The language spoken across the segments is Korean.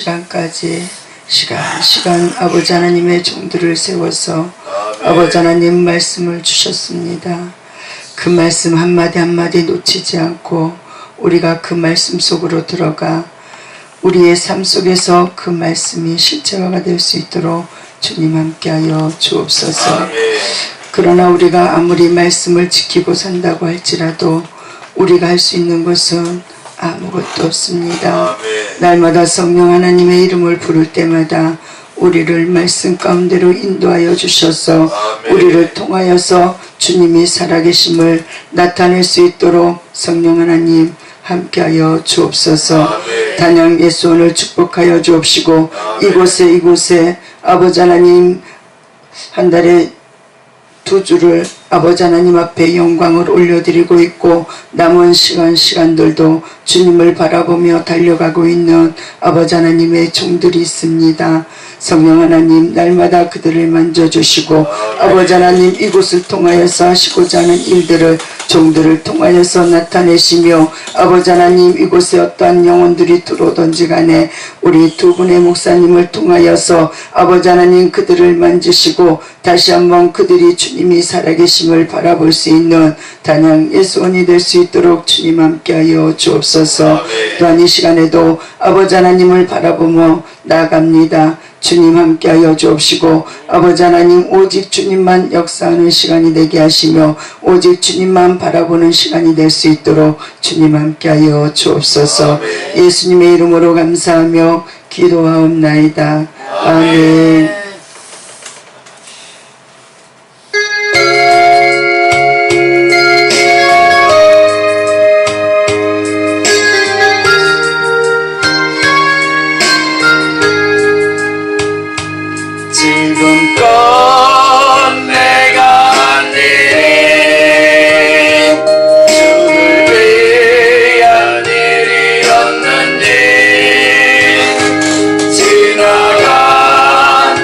시간까지 시간 아버지 하나님의 종들을 세워서 아버지 하나님 말씀을 주셨습니다. 그 말씀 한마디 한마디 놓치지 않고 우리가 그 말씀 속으로 들어가 우리의 삶 속에서 그 말씀이 실체화가 될 수 있도록 주님 함께하여 주옵소서. 그러나 우리가 아무리 말씀을 지키고 산다고 할지라도 우리가 할 수 있는 것은 아무것도 없습니다. 날마다 성령 하나님의 이름을 부를 때마다 우리를 말씀 가운데로 인도하여 주셔서 우리를 통하여서 주님이 살아계심을 나타낼 수 있도록 성령 하나님 함께하여 주옵소서. 단양 예수원을 축복하여 주옵시고 이곳에 아버지 하나님 한 달에 2주를 아버지 하나님 앞에 영광을 올려드리고 있고 남은 시간들도 주님을 바라보며 달려가고 있는 아버지 하나님의 종들이 있습니다. 성령 하나님 날마다 그들을 만져주시고 아버지 하나님 이곳을 통하여서 하시고자 하는 일들을 종들을 통하여서 나타내시며 아버지 하나님 이곳에 어떠한 영혼들이 들어오든지 간에 우리 두 분의 목사님을 통하여서 아버지 하나님 그들을 만지시고 다시 한번 그들이 주님이 살아계심을 바라볼 수 있는 단양 예수원이 될 수 있도록 주님 함께하여 주옵소서. 또한 이 시간에도 아버지 하나님을 바라보며 나아갑니다. 주님 함께하여 주옵시고 아버지 하나님 오직 주님만 역사하는 시간이 되게 하시며 오직 주님만 바라보는 시간이 될 수 있도록 주님 함께하여 주옵소서. 예수님의 이름으로 감사하며 기도하옵나이다. 아멘. 지금껏 내가 한 일이 주를 위한 일이었는지 지나간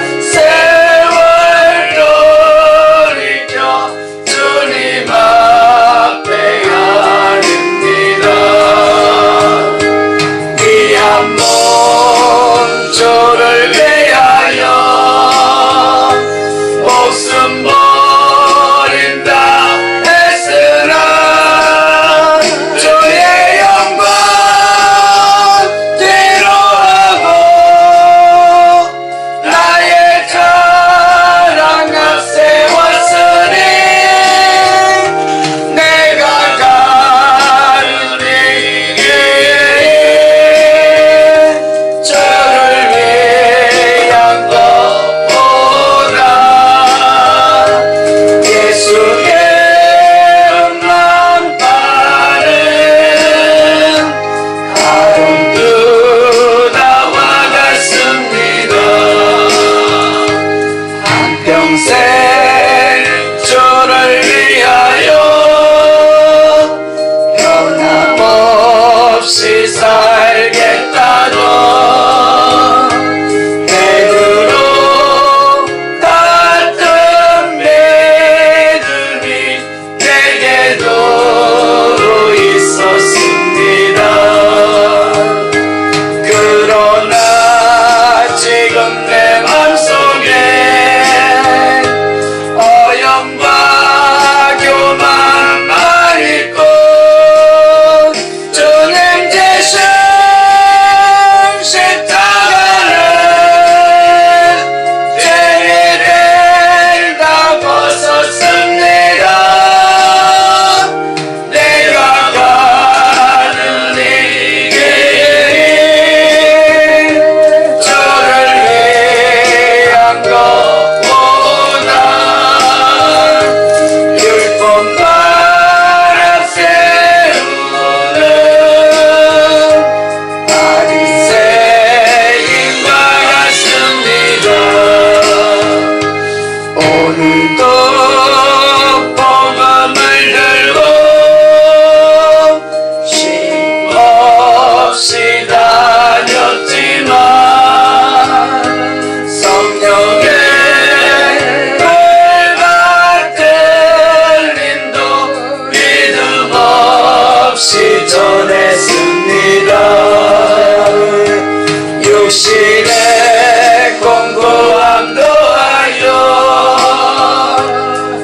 육신의 공고함 노하여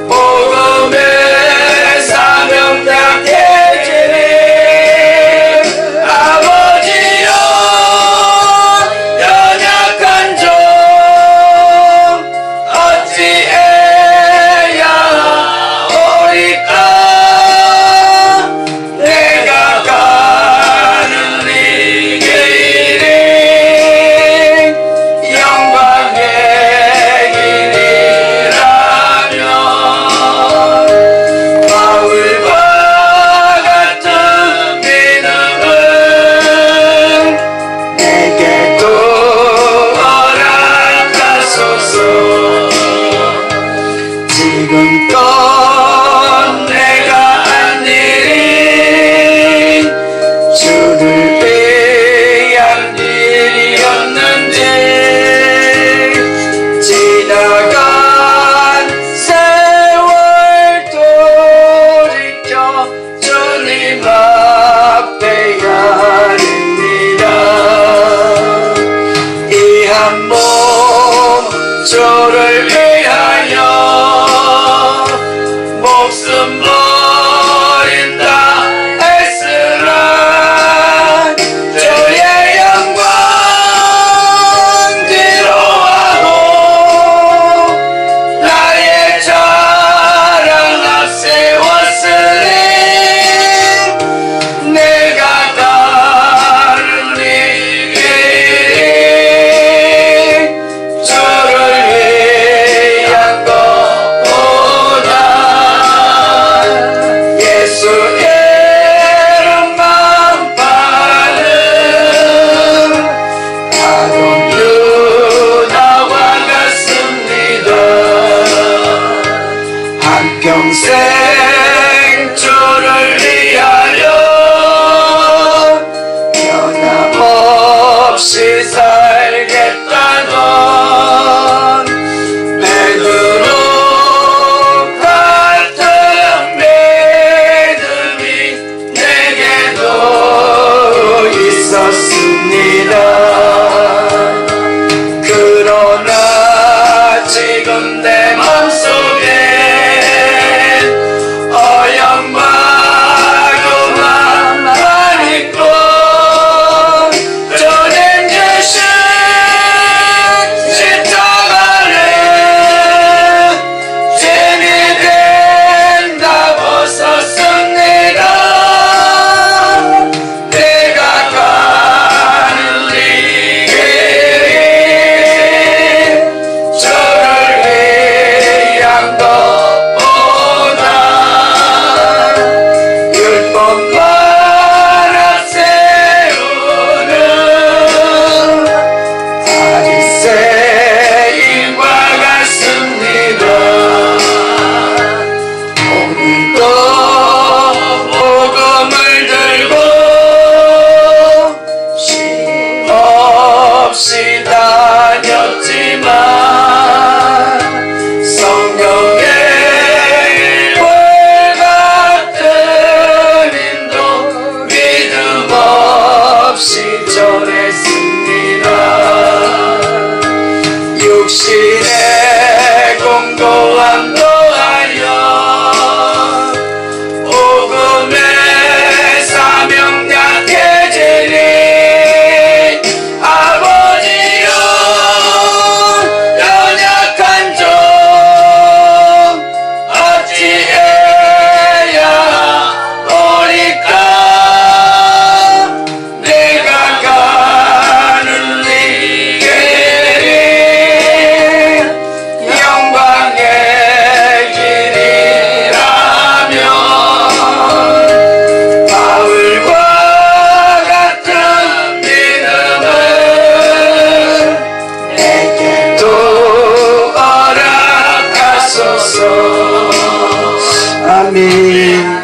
복음의 사명 약해지니 아버지여 연약한 종 어찌해야 오리까 내가 가는 이 길이 영광의 길이라면 바울과 같은 믿음을 내게도 허락하소서. 지금껏 내가 한 일이 주를 위한 일이었는지 지나간 세월 돌이켜 주님 앞에 아립니다. 이 한 몸 주를 위하여 목숨 버린다 애쓰라 주의 영광 뒤로하고 나의 자랑 앞세웠으니 내가 가는 이 길이 주를 위한 것보다 예수 이름만 파는 아론 유다와 같습니다. 한평생 주를 위하여 변함없이 살겠다던 베드로 같은 믿음이 내게도 있었습니다. 그러나 지금 내 맘속에 어영마구만 있고 주님 주신 십자가를 짐이 된다고 썼습니다. 내가 가는 이 길이 주를 위한 것보다 율법만 앞세우는 바리새인과 같습니다. 오늘도 복음을 들고 쉼없이 다녔지만 성령의 불 같은 인도 믿음 없이 전했습니다. 육신의 공고함 노하여 복음의 사명 약해지니 아버지여 연약한 종 어찌해야 오리까 내가 가는 이 길이 영광의 길이라면 바울과 같은 믿음을 내게도 허락하소서. 아멘.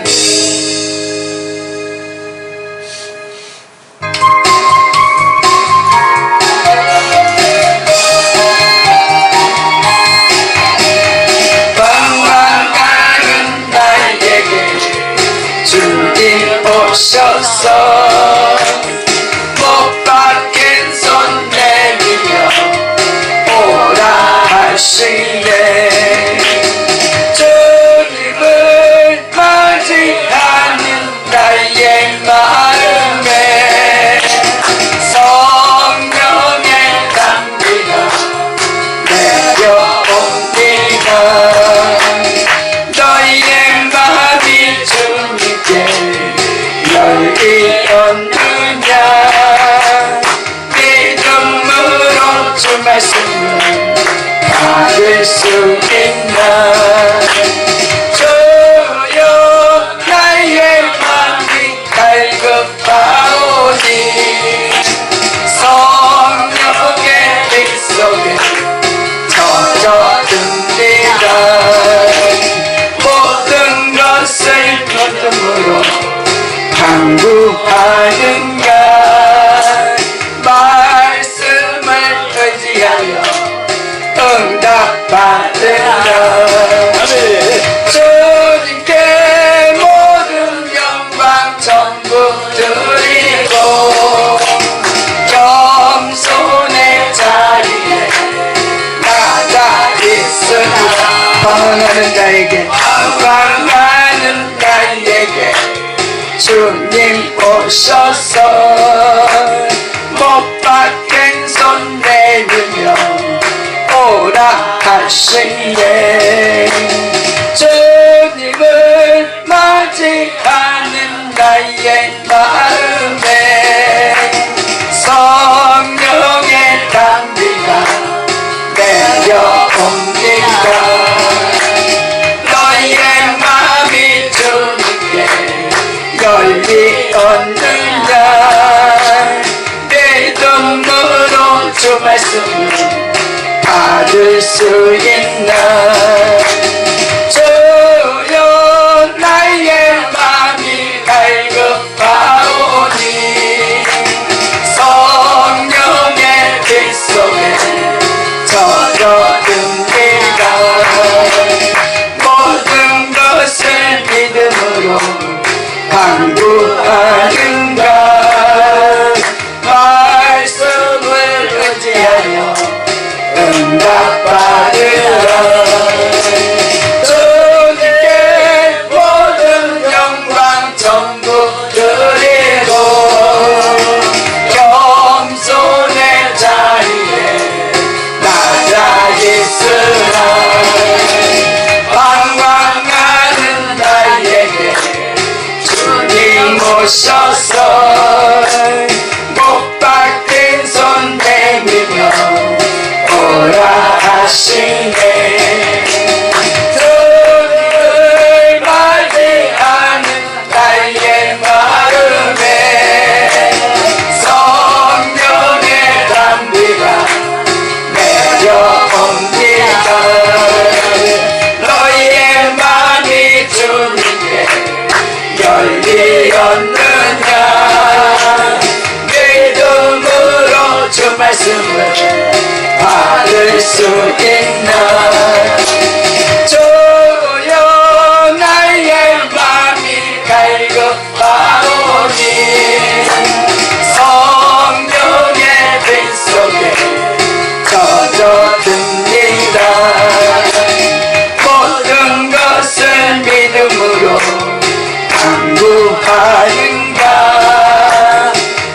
방황 가는 나에게 주님 오셔서 못 박힌 손 내밀 주 말씀을 받을 수 있나. 주여 나의 맘이 갈급하오니 성령의 빛속에 젖어듭니다. 모든 것을 믿음으로 강구하는가. 말씀을 의지하여 응답받으라. 주님께 모든 영광 전부 드리고 겸손의 자리에 나가 있으나 방황하는 자에게 주님 오셔서 못 박힌 손 내밀며 오라 하시네. 주님을 맞이하는 나의 마음에 성령의 담비가 내려옵니다. 너의 마음이 주님께 열리었느냐. 믿음으로 주 말씀을 받을 수 있나. 주여 나의 마음이 갈급하오니 성령의 빛속에 젖어듭니다. 모든 것을 믿음으로 강구하는가. 말씀을 의지하여 응답받으라. 주님께 모든 영광 전부 드리고 겸손의 자리에 나가 있으라. 방황하는 나에게 주님 오셔서 못 박힌 손 내밀며 오라 하시네. 주님을 맞이하는 나의 마음에 성령의 담비가 내려옵니다. 너의 마음이 주님께 열리었느냐. 믿음으로 주 말씀을 받을 수 있나. 주여 나의 맘이 갈급하오니 성령의 빛속에 젖어듭니다. 모든 것을 믿음으로 강구하는가.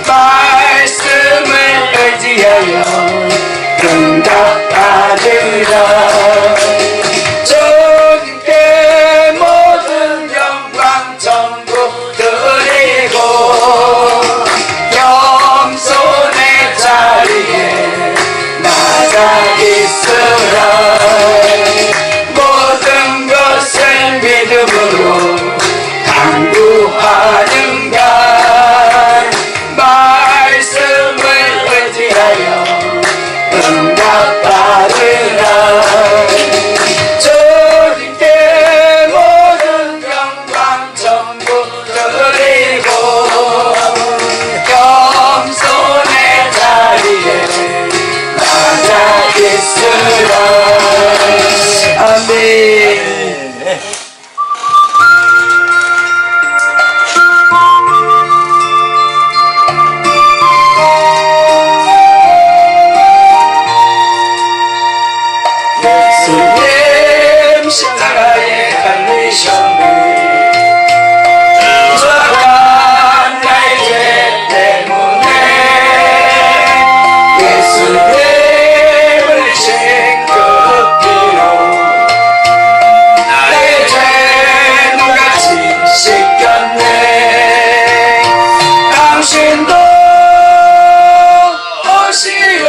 말씀을 의지하여 응답받으라. 주님께 모든 영광 전부 드리고 겸손의 자리에 나가 있으라. 모든 것을 믿음으로 강구하는가. 말씀을 의지하여 응답받으라. 주님께 모든 영광 전부 드리고 겸손의 자리에 나가 있으라. 아멘. 예수님 십자가에 달리셨네. 주악한 나의 죄 때문에 예수님을 징급히로 나의 죄 눈같이 씻겼네. 당신도 오시오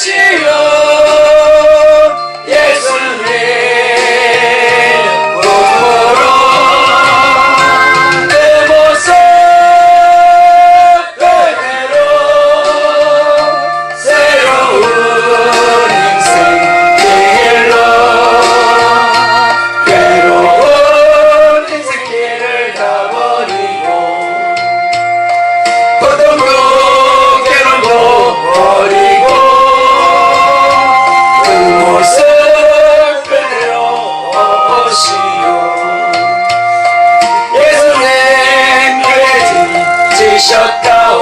오시오 예수님 몸으로 내 모습 그대로 새로운 인생 길로 괴로운 인생길을 다 버리고 고통도 괴로움도 버리고 그 모습 그대로 오시오 예수님 그에 지셨다오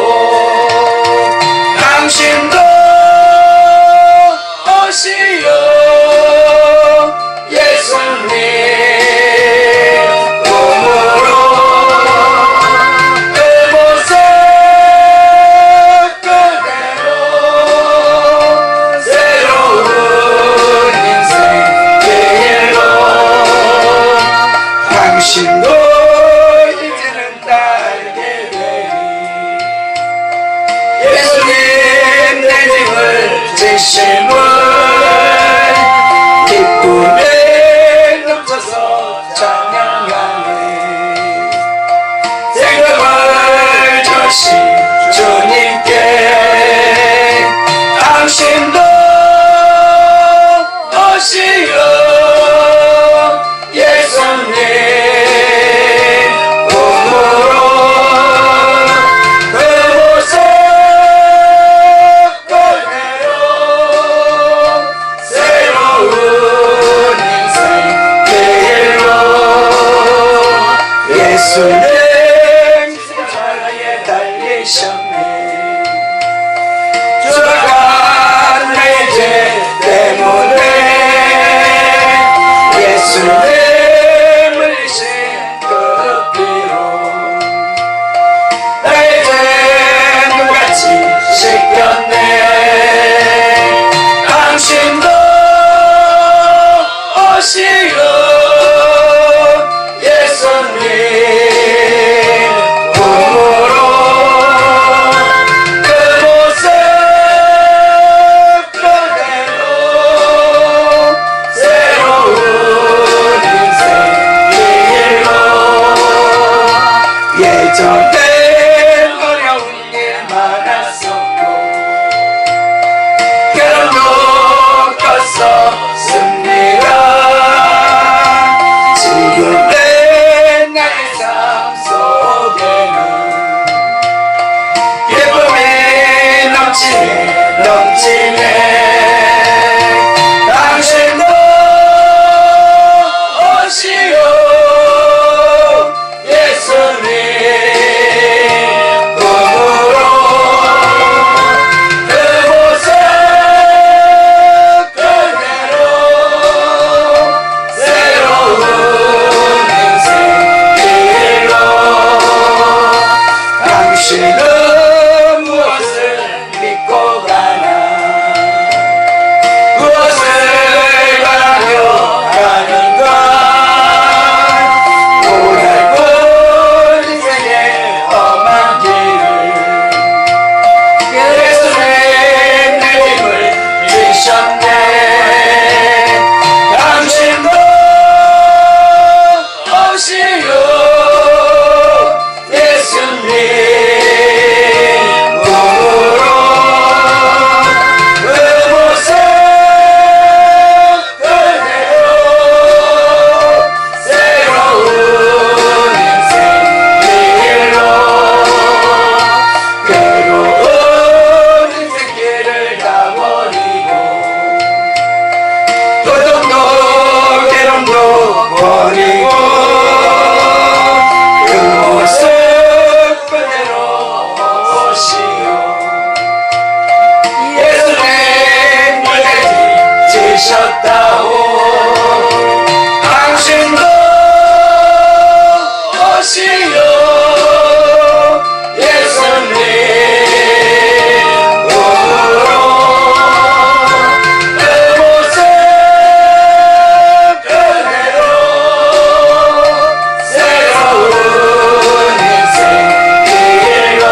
당신도 오시오 예수님 몸으로 그 모습 그대로 새로운 인생 길로 당신도 이제는 알게 되니 예수님 내 짐을 지심을 기쁨에 넘쳐서 찬양하네 생명을 주신 주님께 당신도 오시오 예수님 몸으로 그 모습 그대로 새로운 인생 길로 예수님 십자가에 달리셨네 주가 나의 죄 때문에 예수님 흘리신 그 피로 나의 죄 눈같이 씻겼네 당신도 오시오 예수님 몸으로 그 모습 그대로 새로운 인생 길로 예전엔 어려운 일 많았었고 괴로움도 컸었습니다 지금의 나의 삶 속에는 기쁨이 넘치네 당신도 오시오 예수님 몸으로 그 모습 그대로 새로운 인생 길로 당신은 무엇을 믿고 가나 무엇을 바라며 가는가 고달픈 인생의 험한 길을 예수님 내 짐을 지셨네 당신도 오시오 예수님 몸으로 그 모습 그대로 새로운 인생 길로 괴로운 인생 길을 다 버리고 고통도 괴로움도 버리고 그 모습 그대로 오시오 예수님 내게 지셨다오 당신도 오시오 예수님 몸으로 그 모습 그대로 새로운 인생 길로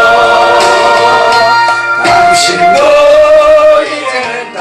당신도 이제는 다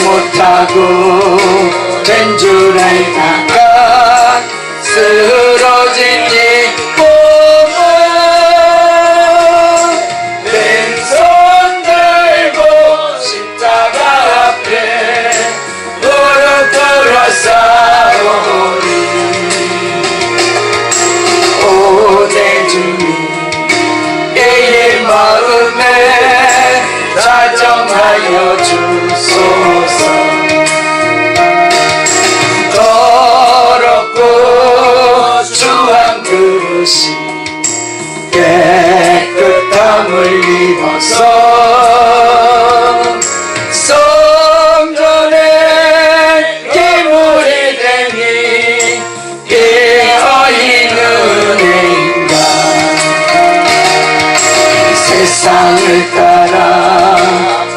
못하고 된 줄 알다가 쓰러진 이 몸은 왼손 들고 십자가 앞에 무릎 꿇어 싸우리. 오 내 주님 이 마음에 다정하여 주소서. 더럽고 주한 그릇이 깨끗함을 입어서 성전에 기물이 되니 이 어인 은혜인가. 세상을 따라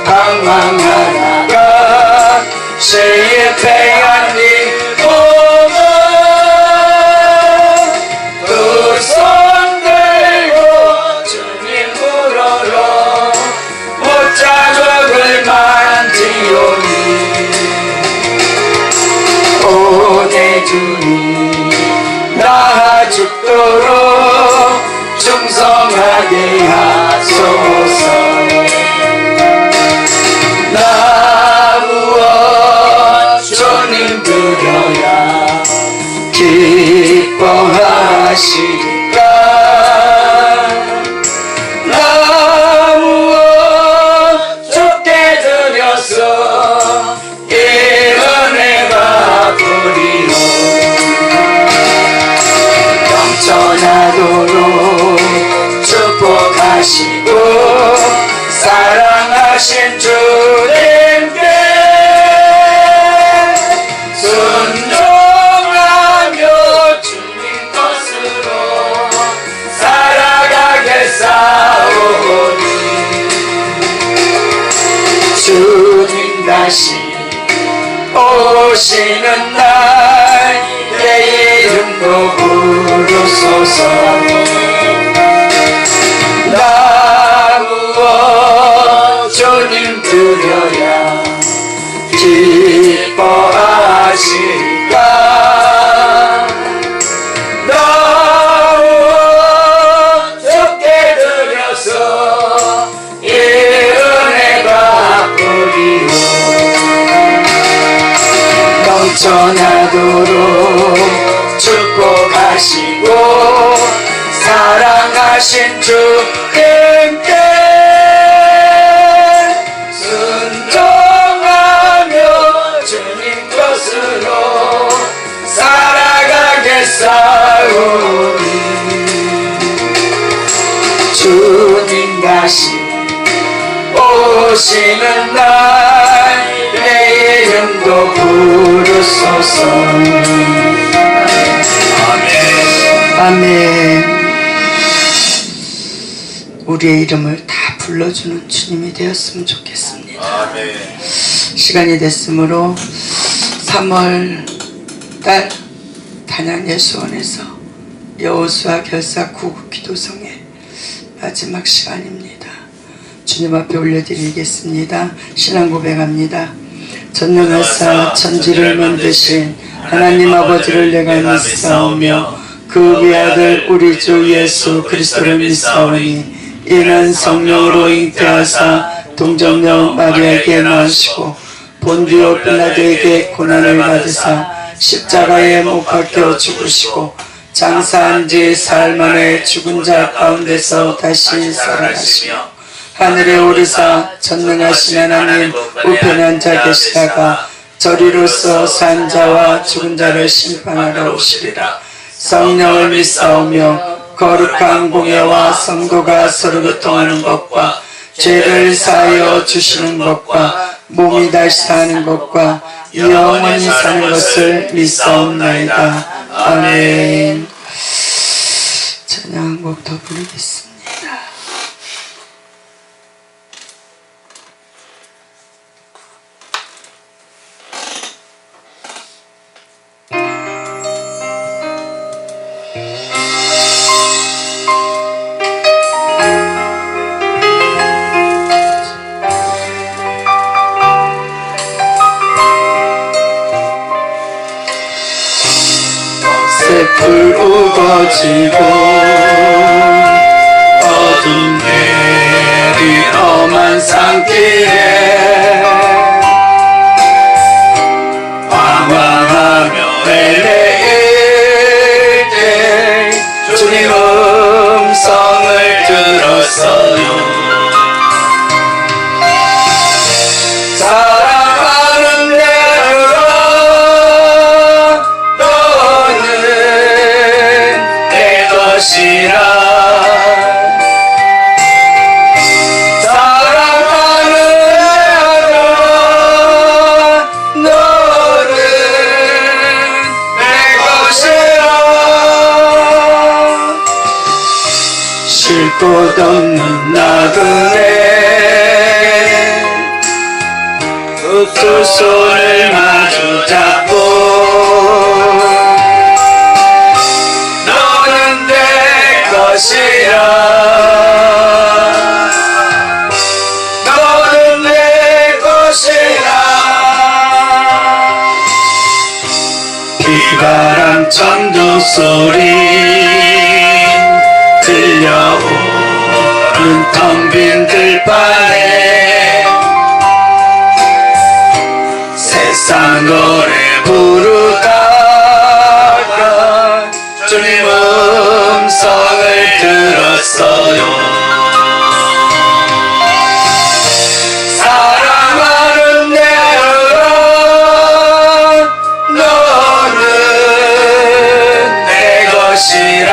방황하다가 실패한 이 몸은 두 손 들고 주님 우러러 못자국을 만지오니. 오 내 주님 나 죽도록 충성하게 하소서. 나 무엇 주님 드려야 기뻐하시리까. 나 무엇 주께 드려서 이 은혜가 부리오. 넘쳐나도록 축복하시고 사랑하신 주님께 순종하며 주님 것으로 살아가겠사오니. 주님 다시 오시는 날 내 이름도 부르소서. 나 무엇 주님 드려야 기뻐하실까. 나 무엇 주께 드려서 이 은혜가 부리오. 넘쳐나도록 축복하시고 사랑하신 주님께 순종하며 주님 것으로 살아가겠사오니. 주님 다시 오시는 날 내 이름도 부르소서. 아멘. 우리의 이름을 다 불러주는 주님이 되었으면 좋겠습니다. 아멘. 시간이 됐으므로 3월 달 단양예수원에서 여호수아 결사 구국 기도성의 마지막 시간입니다. 주님 앞에 올려드리겠습니다. 신앙 고백합니다. 전능하사 천지를 만드신 하나님 아버지를 내가 믿사오며 그 위아들 우리 주 예수 그리스도를 믿사오니 이는 성령으로 잉태하사 동정녀 마리아에게 나으시고 본디오 빌라도에게 고난을 받으사 십자가에 못 박혀 죽으시고 장사한 지 사흘 만에 죽은 자 가운데서 다시 살아나시며 하늘에 오르사 전능하신 하나님 우편에 앉아 계시다가 저리로서 산 자와 죽은 자를 심판하러 오시리라. 성령을 믿사오며 거룩한 공예와 성도가 서로 교통하는 것과 죄를 사하여 주시는 것과 몸이 다시 사는 것과 영원히 사는 것을 믿사옵나이다. 아멘. 찬양 한 곡 더 부르겠습니다. 불 우거지고 어둠 내린 험한 산길에 방황하며 헤매일 때 주님 음성을 들었어요. 사랑하는 내 아들아 너는 내 것이라. 사랑하는 내 아들아 너는 내 것이라. 쉴 곳 없는 나그네 두 손을 마주 잡고 너는 내 것이라. 너는 내 것이라. 비바람 천둥 소리 들려오는 텅 빈 들판에 세상 노래 부르다가 주님 음성을 들었어요. 사랑하는 내 아들아 너는 내 것이라.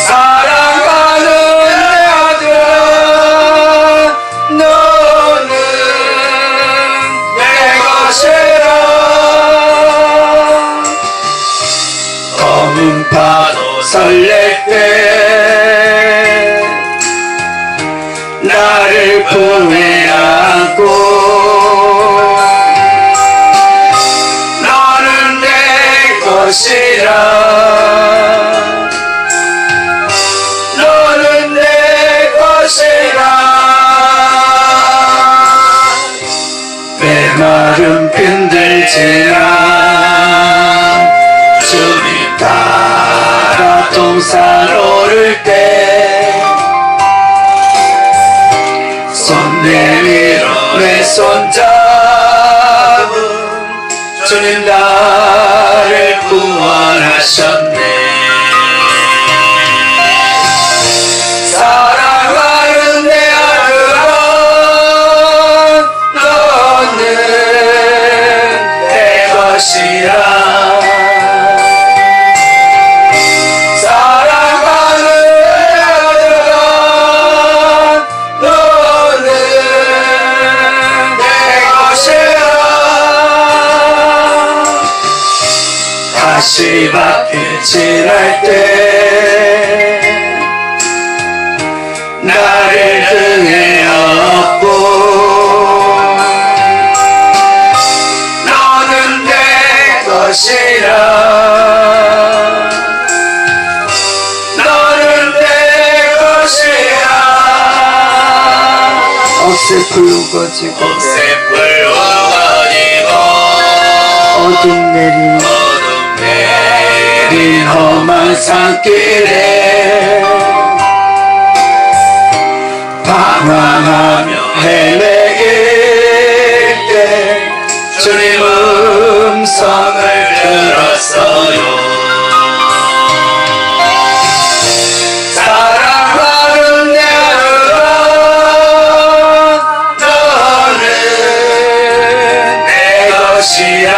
사랑하는 내 아들아 너는 내 것이라. 검은 파도 설렐 때 나를 품에 안고 너는 내 것이라. 너는 내 것이라. 메마른 빈들지나 주님 따라 동산 오를 때 손 내밀어 내 손잡은 주님 나를 구원하셨네. 사랑하는 내 아들아 너는 내 것이라. 사랑하는 내 아들아 너는 내 것이라. 다시 밖에 지날 때 나를 등에 업고 너는 내 것이라. 너는 내 것이라. 어슬 붉어지고 어슬 붉어지고 어둠 내린 험한 산길에 방황하며 헤매일 때 주님 음성을 들었어요. 사랑하는 내 아들아 너는 내 것이라.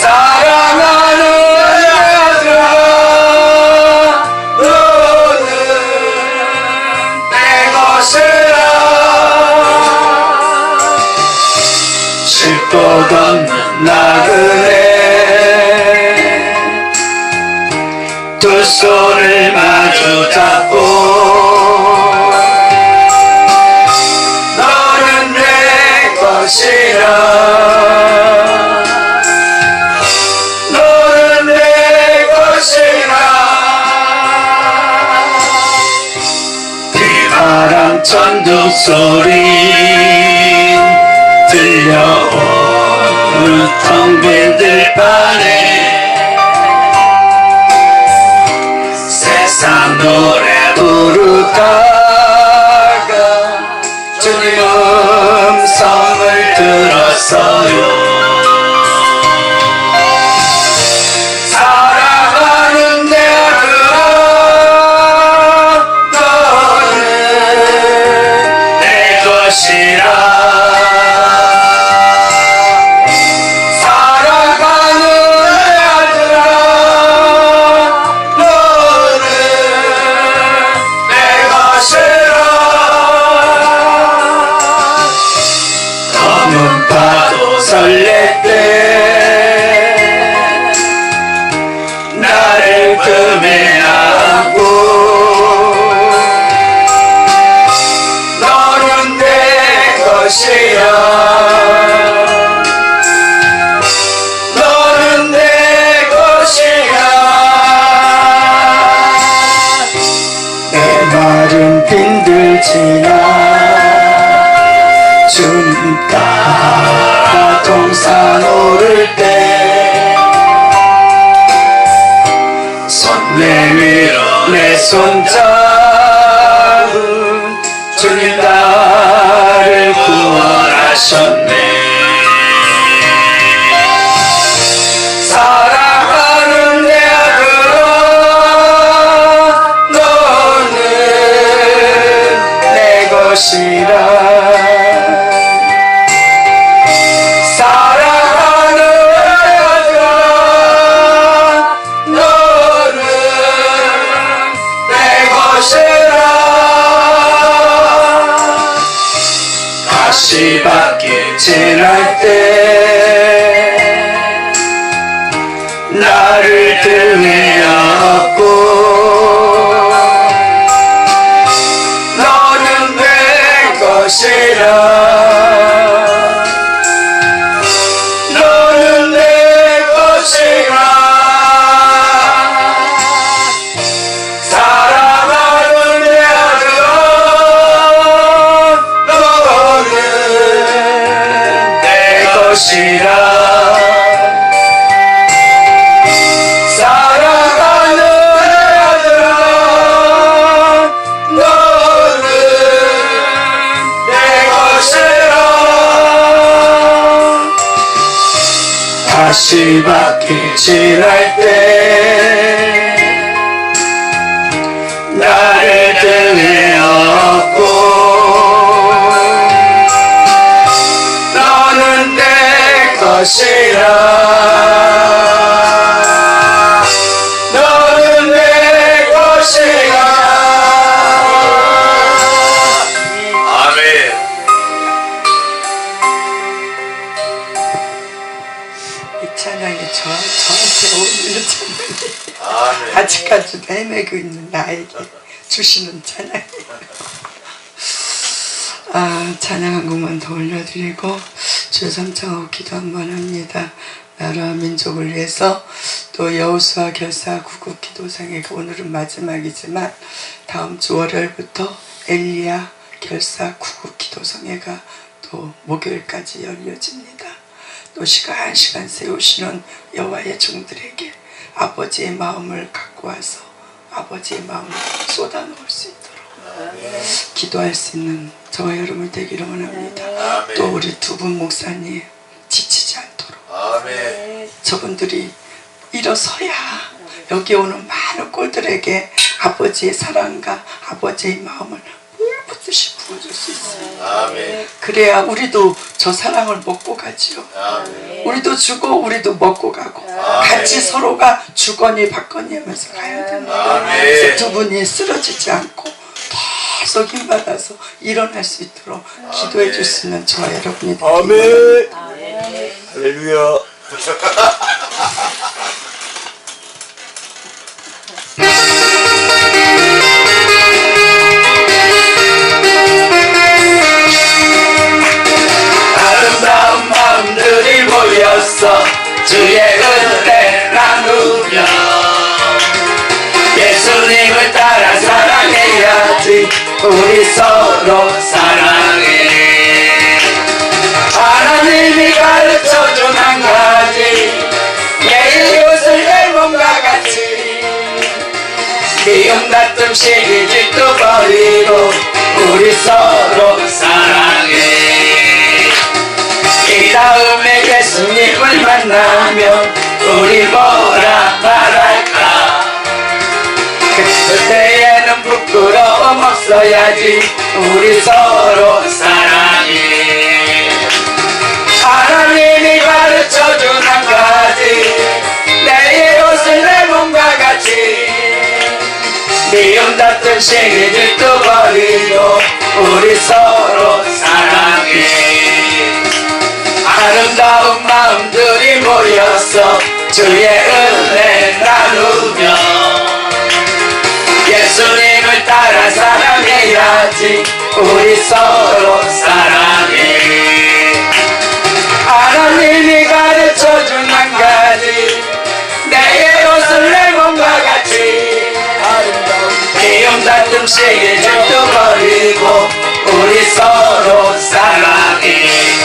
사랑하는 내 아들아 너는 내 것이라. 쉴 곳 없는 나그네 두 손을 마주 잡고 너는 내 것이라. 너는 내 것이라. 비바람 천둥 소리 들려오 따라 동산 오를 때 손 내밀어 내 손잡은 주님 나를 구원하셨네. 사랑하는 내 아들아 너는 내 것이라. 사랑하는 내 아들아 너는 내 것이라. 가시밭길 지날 때 나를 등에 업고 너는 내 것이라. 너는 내 것이라. 사랑하는 내 아들아 너는 내 것이라. 가시밭길 지날 때 나를 등에 업고 너는 내 것이라. 너는 내 것이라. 아멘. 이 찬양이 저한테 어울리는 찬양이에요. 아멘. 아직까지도 헤매고 있는 나에게 주시는 찬양이에요. 찬양 한 곡만 더 올려드리고 주여 삼창하고 기도 한번 합니다. 나라와 민족을 위해서 또 여호수아 결사 구국 기도상회가 오늘은 마지막이지만 다음 주 월요일부터 엘리야 결사 구국 기도상회가 또 목요일까지 열려집니다. 또 시간 세우시는 여호와의 종들에게 아버지의 마음을 갖고 와서 아버지의 마음을 쏟아놓을 수 있도록 기도할 수 있는 저와 여러분 되기를 원합니다. 아멘. 또 우리 두 분 목사님 지치지 않도록 아멘. 저분들이 일어서야 여기 오는 많은 꼴들에게 아버지의 사랑과 아버지의 마음을 물붓듯이 부어줄 수 있어요. 아멘. 그래야 우리도 저 사랑을 먹고 가지요. 아멘. 우리도 주고 우리도 먹고 가고 같이 서로가 주거니 받거니 하면서 가야 됩니다. 아멘. 그래서 두 분이 쓰러지지 않고 계속 힘받아서 일어날 수 있도록 기도해 줄 수 있는 저와 여러분이 되기를 아멘. 아멘. 할렐루야. 아름다운 마음들이 모였어 주의 은혜 나누며 예수님을 따라 사랑해야지 우리 서로 사랑해. 하나님이 가르쳐준 한 가지 내 이웃을 내 몸과 같이 미움 다툼 시기 질투 버리고 우리 서로 사랑해. 이 다음에 예수님을 만나면 우리 뭐라 말할까. 그때에는 부끄러움 없어야지 우리 서로 사랑해. 하나님이 가르쳐준 한 가지 내 이웃을 내 몸과 같이 미움 다툰 시기 질투 버리고 우리 서로 사랑해. 아름다운 마음들이 모여서 주의 은혜 나누며 예수님을 따라 사랑해야지 우리 서로 사랑해. 하나님이 가르쳐준 한 가지 내 이웃을 내 몸과 같이 미움 다툼 시기 질투 버리고 우리 서로 사랑해.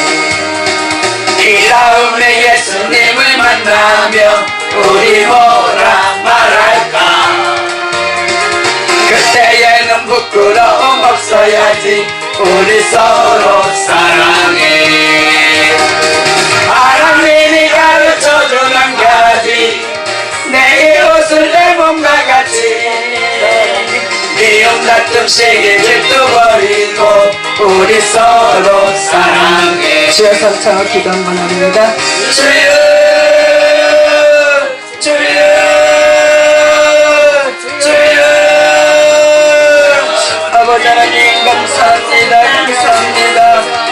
주님을 만나면 우리 뭐라 말할까. 그때에는 부끄러움 없어야지. 우리 서로 사랑해. 하나님이 가르쳐준 한 가지, 내 이웃을 내 몸과 같이. 미움 다툼 시기 질투 버리고 우리 서로 사랑해. 주여 삼창을 기도 한번 합니다. 주여 주여 주여. 아버지 하나님 감사합니다. 감사합니다.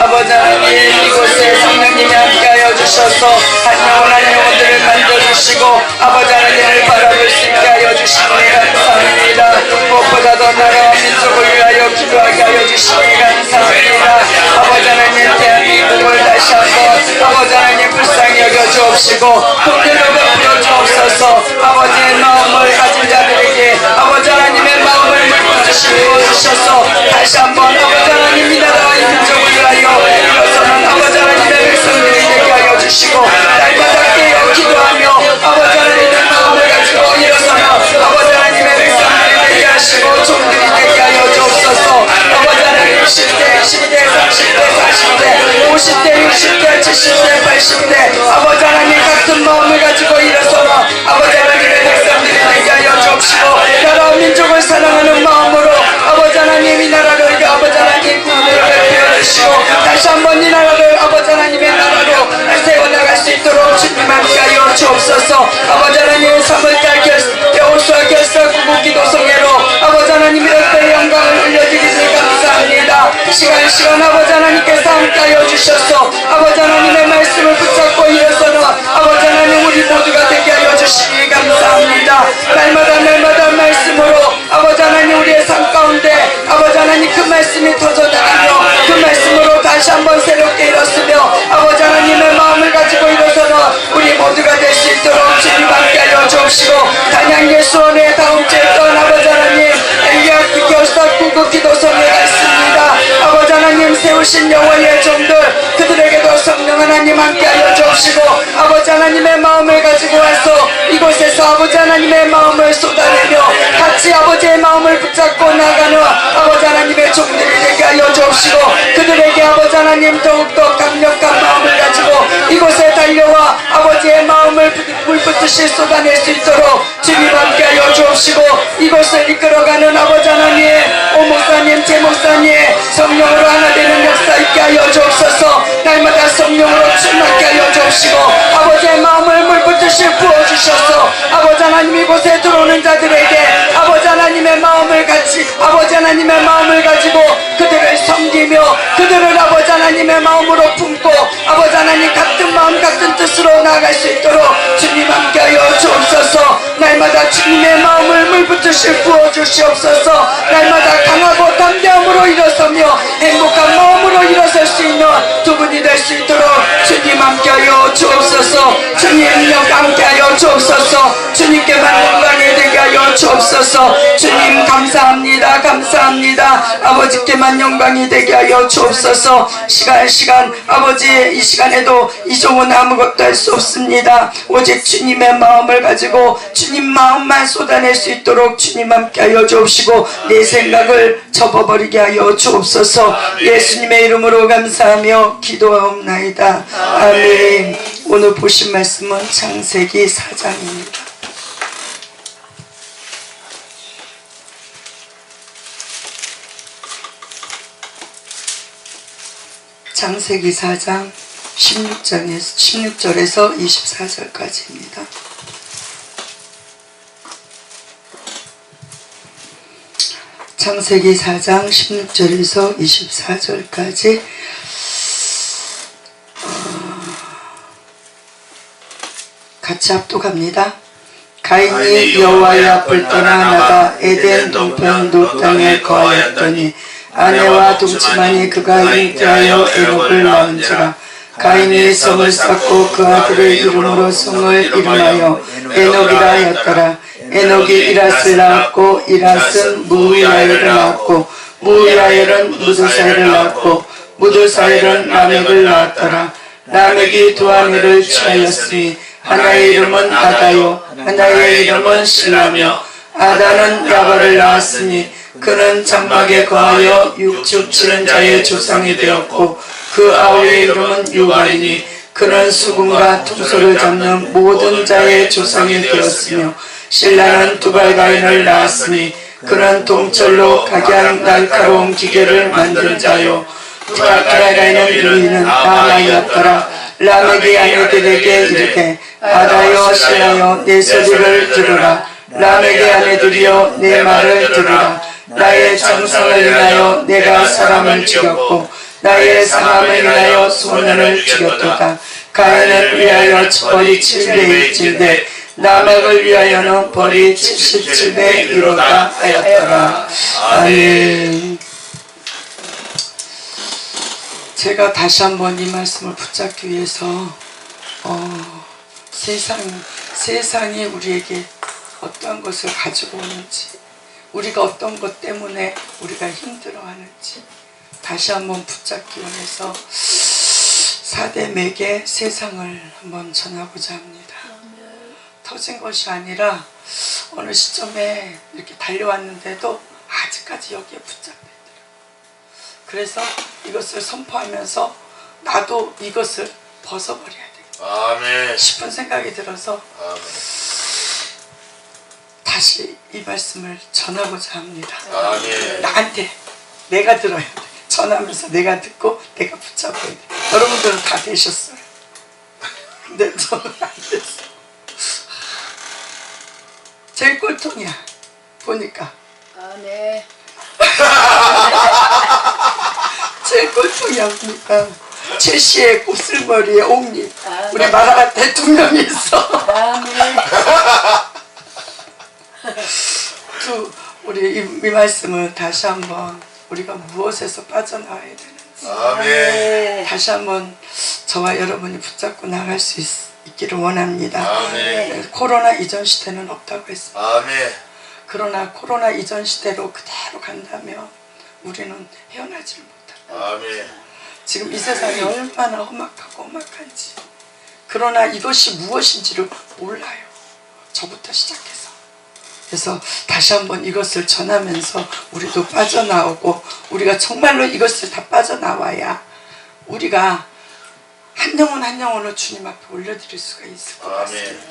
아버지 하나님 이곳에 성령님이 함께하여 주셔서 한 영혼 한 영혼들을 만져주시고 아버지 하나님을 바라볼 수 있게 하여 주시니 감사합니다. 무엇보다도 나라와 민족을 위하여 기도하게 하여 주시니 감사합니다. 아버지 하나님 대한민국을 다시 한번 아버지 하나님 불쌍히 여겨 주옵시고 통일로 베풀어 주옵소서. 아버지의 마음을 가진 자들에게 아버지 하나님의 마음을 물부으시고 주셔서 다시 한번 아버지 하나님 이 나라와 이 민족을 위하여 일어서는 아버지 하나님의 백성들이 되게 하여 주시고 날마다 깨어 기도하며 아버지 하나님의 마음을 가지고 일어서는 아버지 하나님의 백성들이 되게 하시고 종들이 되게 하여 주옵소서. 아버지 하나님 10대, 20대, 30대, 40대, 50대, 60대, 70대, 80대 아버지 하나님 같은 마음을 가지고 일어서는 아버지 하나님의 백성들이 되게 하여 주옵시고 나라와 민족을 사랑하는 마음으로 아버지 하나님 이 나라를 아버지 하나님 구원을 베풀어 주시고 다시 한번 이 나라를 아버지 하나님의 나라로 세워나갈 수 있도록 주님 함께하여 주옵소서. 아버지 하나님 3월달 여호수아 결사 구국기도 성회로 아버지 하나님의 역대의 영광을 올려드리니 감사합니다. 시간 아버지 하나님께서 함께하여 주셔서 아버지 하나님의 말씀을 붙잡고 일어서는 아버지 하나님 우리 모두가 되게 하여 주시니 감사합니다. 날마다 말씀으로 아버지 하나님 우리의 삶 가운데 아버지 하나님 그 말씀이 터져나가며 그 말씀으로 다시 한번 새롭게 일었으며 아버지 하나님의 마음을 가지고 일어서는 우리 모두가 될 수 있도록 주님 함께하여 주옵시고 단양계 수원의 다음 주에 또한 아버지 하나님 엘리야 결사 구국기도 성회가 있습니다. 아버지 하나님 세우신 여호와의 종들 그들에게도 성령 하나님 함께하여 주옵시고 아버지 하나님의 마음을 가지고 와서 이곳에서 아버지 하나님의 마음을 쏟아내며 같이 아버지의 마음을 붙잡고 나가는 아버지 하나님의 종들이 되게 하여 주옵시고 그들에게 아버지 하나님 더욱더 강력한 마음을 가지고 이곳에 달려와 아버지의 마음을 물붓듯이 쏟아낼 수 있도록 주님 함께하여 주옵시고 이곳을 이끌어가는 아버지 하나님 오 목사님 제 목사님 성령으로 하나 되는 역사 있게 하여 주옵소서. 날마다 성령으로 충만케 하여 주옵시고 아버지의 마음을 물붓듯이 부어주셔서 아버지 하나님 이곳에 들어오는 자들에게 아버지 하나님의 마음을 같이 아버지 하나님의 마음을 가지고 그들을 섬기며 그들을 아버지 하나님의 마음으로 품고 아버지 하나님 같은 마음 같은 뜻으로 나아갈 수 있도록 주님 함께하여 주옵소서. 날마다 주님의 마음을 물붓듯이 부어주시옵소서. 날마다 강하고 담대함으로 일어서며 행복한 마음으로 일어설 수 있는 두 분이 될 수 있도록 주님 함께하여 주옵소서. 주님 함께하여 주옵소서. 주님께만 영광이 되게 하여 주옵소서. 주님 감사합니다. 감사합니다. 아버지께만 영광이 되게 하여 주옵소서. 시간 아버지 이 시간에도 이 종은 아무것도 할 수 없습니다. 오직 주님의 마음을 가지고 주님 마음만 쏟아낼 수 있도록 주님 함께하여 주옵시고 내 생각을 접어버리게 하여 주옵소서. 예수님의 이름으로 감사하며 기도하옵나이다. 아멘. 오늘 보신 말씀은 창세기 4장입니다. 창세기 4장 16절에서 24절까지입니다. 창세기 4장 16절에서 24절까지 같이 합독합니다. 가인이 여호와의 앞을 떠나 나가 에덴 동편 롯 땅에 거하였더니 아내와 동침하니 그가 잉태하여 에녹을 낳은지라. 가인이 성을 쌓고 그 아들의 이름으로 성을 이름하여 에녹이라 하였더라. 에녹이 이랏을 낳았고 이랏은 무후야엘을 낳았고 무후야엘은 무드사엘을 낳았고 무드사엘은 라멕을 낳았더라. 라멕이 두 아내를 취하였으니 하나의 이름은 아다요 하나의 이름은 실라며 아다는 야발을 낳았으니 그는 장막에 거하여 육축치는 자의 조상이 되었고 그 아우의 이름은 유발이니 그는 수금과 퉁소를 잡는 모든 자의 조상이 되었으며 실라는 두발가인을 낳았으니 그는 동철로 각양 날카로운 기계를 만든 자요 두발가인은 이르기는 나마이었더라. 라멕이 아내들에게 이르되 아다여 실라여 내 소리를 들으라. 라멕의 아내들이여 내 말을 들으라. 나의 장성을 인하여 내가 사람을 죽였고 나의 상함을 인하여 소년을 죽였도다. 가인을 위하여 벌이 700일째 라멕을 위하여는 벌이 77배 1호다 하였더라. 아멘. 제가 다시 한번 이 말씀을 붙잡기 위해서 세상이 우리에게 어떠한 것을 가지고 오는지, 우리가 어떤 것 때문에 우리가 힘들어하는지 다시 한번 붙잡기 위해서 4대 맥의 세상을 한번 전하고자 합니다. 터진 것이 아니라 어느 시점에 이렇게 달려왔는데도 아직까지 여기에 붙잡혀있더라고요. 그래서 이것을 선포하면서 나도 이것을 벗어버려야 되겠다 싶은 생각이 들어서 다시 이 말씀을 전하고자 합니다. 나한테 내가 들어야 돼. 전하면서 내가 듣고 내가 붙잡아야 돼. 여러분들은 다 되셨어요. 근데 저는 안 됐어요. 제일 꼴통이야. 보니까. 네. 제일 꼴통이야. 보니까. 최씨의 곱슬머리에 옥립. 우리 마라가 대통령이 있어. 또 우리 이 말씀을 다시 한번 우리가 무엇에서 빠져나와야 되는지 다시 한번 저와 여러분이 붙잡고 나갈 수 있기를 원합니다. 코로나 이전 시대는 없다고 했습니다. 그러나 코로나 이전 시대로 그대로 간다면 우리는 헤어나지를 못합니다. 지금 이 세상이 얼마나 험악하고 험악한지, 그러나 이것이 무엇인지를 몰라요. 저부터 시작해서. 그래서 다시 한번 이것을 전하면서 우리도 빠져나오고, 우리가 정말로 이것을 다 빠져나와야 우리가 한 영혼 한 영혼을 주님 앞에 올려드릴 수가 있을 것 같습니다.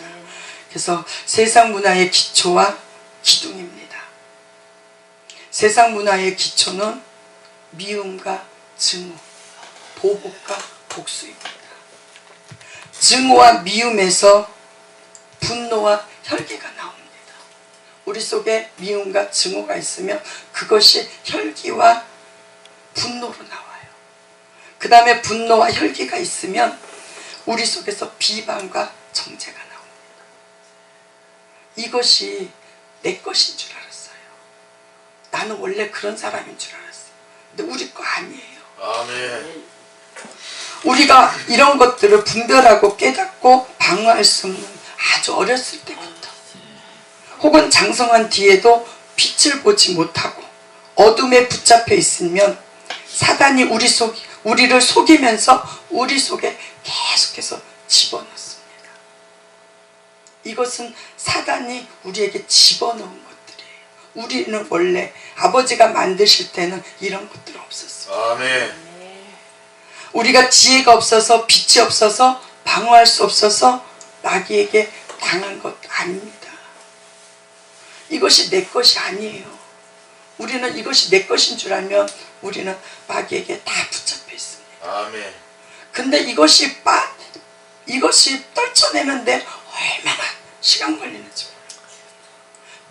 그래서 세상 문화의 기초와 기둥입니다. 세상 문화의 기초는 미움과 증오, 보복과 복수입니다. 증오와 미움에서 분노와 혈기가 나옵니다. 우리 속에 미움과 증오가 있으면 그것이 혈기와 분노로 나와요. 그 다음에 분노와 혈기가 있으면 우리 속에서 비방과 정죄가 나옵니다. 이것이 내 것인 줄 알았어요. 나는 원래 그런 사람인 줄 알았어요. 근데 우리 거 아니에요. 우리가 이런 것들을 분별하고 깨닫고 방어할 수 없는 아주 어렸을 때부터, 혹은 장성한 뒤에도 빛을 보지 못하고 어둠에 붙잡혀 있으면 사단이 우리를 속이면서 우리 속에 계속해서 집어넣습니다. 이것은 사단이 우리에게 집어넣은 것들이에요. 우리는 원래 아버지가 만드실 때는 이런 것들 없었어요. 우리가 지혜가 없어서, 빛이 없어서, 방어할 수 없어서 마귀에게 당한 것 아닙니다. 이것이 내 것이 아니에요. 우리는 이것이 내 것인 줄 알면 우리는 마귀에게 다 붙잡혀 있습니다. 근데 이것이 떨쳐내는데 얼마나 시간 걸리는지 몰라요.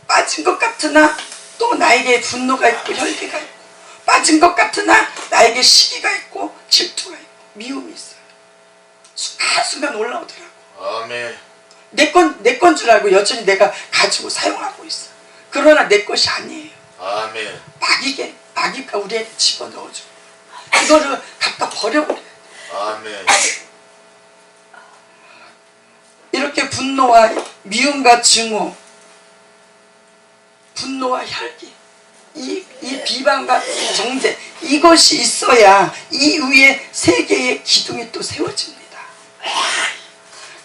빠진 것 같으나 또 나에게 분노가 있고 혈기가 있고, 빠진 것 같으나 나에게 시기가 있고 질투가 있고 미움이 있어요. 순간순간 올라오더라고. 내 건 줄 알고 여전히 내가 가지고 사용하고 있어. 그러나 내 것이 아니에요. 마귀가 우리에게 집어넣어줘. 이거를 갖다 버려버려야 돼. 이렇게 분노와 미움과 증오, 분노와 혈기, 이 비방과 정죄, 이것이 있어야 이 위에 세 개의 기둥이 또 세워집니다.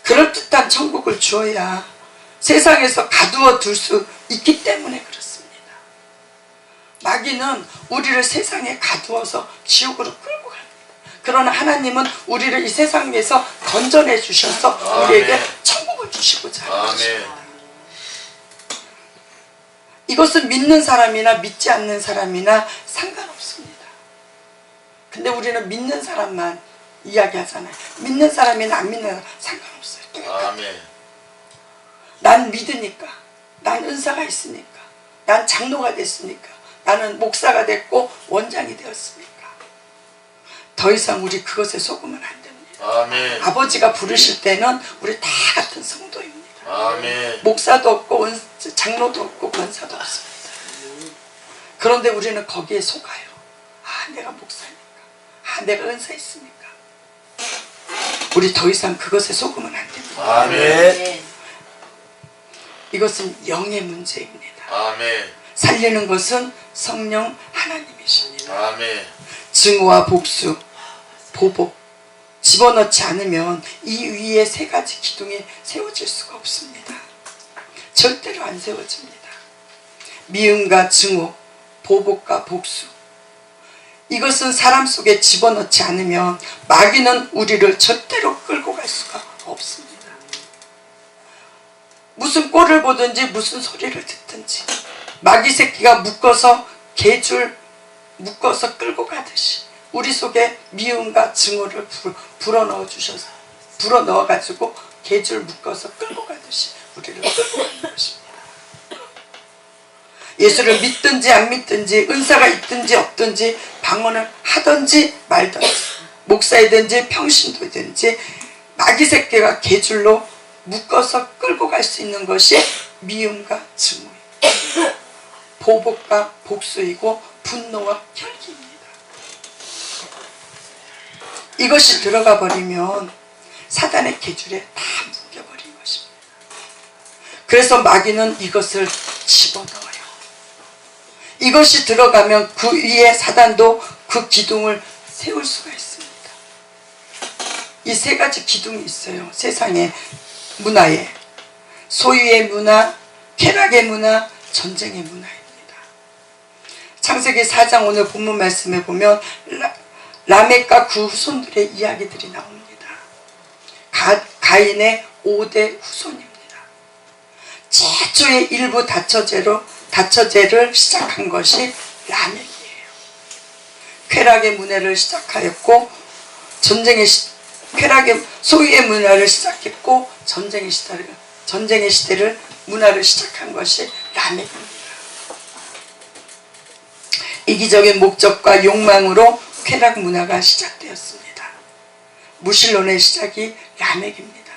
그럴듯한 천국을 주어야 세상에서 가두어 둘 수 있기 때문에 그렇습니다. 마귀는 우리를 세상에 가두어서 지옥으로 끌고 갑니다. 그러나 하나님은 우리를 이 세상에서 건져내 주셔서 우리에게 천국을 주시고자 하는 것입니다. 이것은 믿는 사람이나 믿지 않는 사람이나 상관없습니다. 근데 우리는 믿는 사람만 이야기하잖아요. 믿는 사람이나 안 믿는 사람 상관없어요. 아멘. 난 믿으니까, 난 은사가 있으니까, 난 장로가 됐으니까, 나는 목사가 됐고 원장이 되었으니까 더 이상 우리 그것에 속으면 안 됩니다. 아멘. 아버지가 부르실 때는 우리 다 같은 성도입니다. 아멘. 목사도 없고 장로도 없고 권사도 없습니다. 그런데 우리는 거기에 속아요. 아, 내가 목사니까, 아, 내가 은사 있으니까. 우리 더 이상 그것에 속으면 안 됩니다. 아멘. 이것은 영의 문제입니다. 아멘. 살리는 것은 성령 하나님이십니다. 아멘. 증오와 복수, 보복 집어넣지 않으면 이 위에 세 가지 기둥이 세워질 수가 없습니다. 절대로 안 세워집니다. 미움과 증오, 보복과 복수, 이것은 사람 속에 집어넣지 않으면 마귀는 우리를 절대로 끌고 갈 수가 없습니다. 무슨 꼴을 보든지 무슨 소리를 듣든지 마귀 새끼가 묶어서 개줄 묶어서 끌고 가듯이 우리 속에 미움과 증오를 불어넣어 주셔서 불어넣어 가지고 개줄 묶어서 끌고 가듯이 우리를 끌고 가는 것입니다. 예수를 믿든지 안 믿든지 은사가 있든지 없든지 방언을 하든지 말든지 목사이든지 평신도든지 마귀 새끼가 개줄로 묶어서 끌고 갈 수 있는 것이 미움과 증오이고 보복과 복수이고 분노와 혈기입니다. 이것이 들어가 버리면 사단의 계줄에 다 묶여버린 것입니다. 그래서 마귀는 이것을 집어넣어요. 이것이 들어가면 그 위에 사단도 그 기둥을 세울 수가 있습니다. 이 세 가지 기둥이 있어요. 세상의 문화에. 소유의 문화, 쾌락의 문화, 전쟁의 문화입니다. 창세기 4장 오늘 본문 말씀에 보면 라멕과 그 후손들의 이야기들이 나옵니다. 가인의 5대 후손입니다. 최초의 일부 다처제를 시작한 것이 라멕이에요. 쾌락의 문화를 시작하였고 소유의 문화를 시작했고 전쟁의 시대를 문화를 시작한 것이 라멕입니다. 이기적인 목적과 욕망으로 쾌락 문화가 시작되었습니다. 무신론의 시작이 라멕입니다.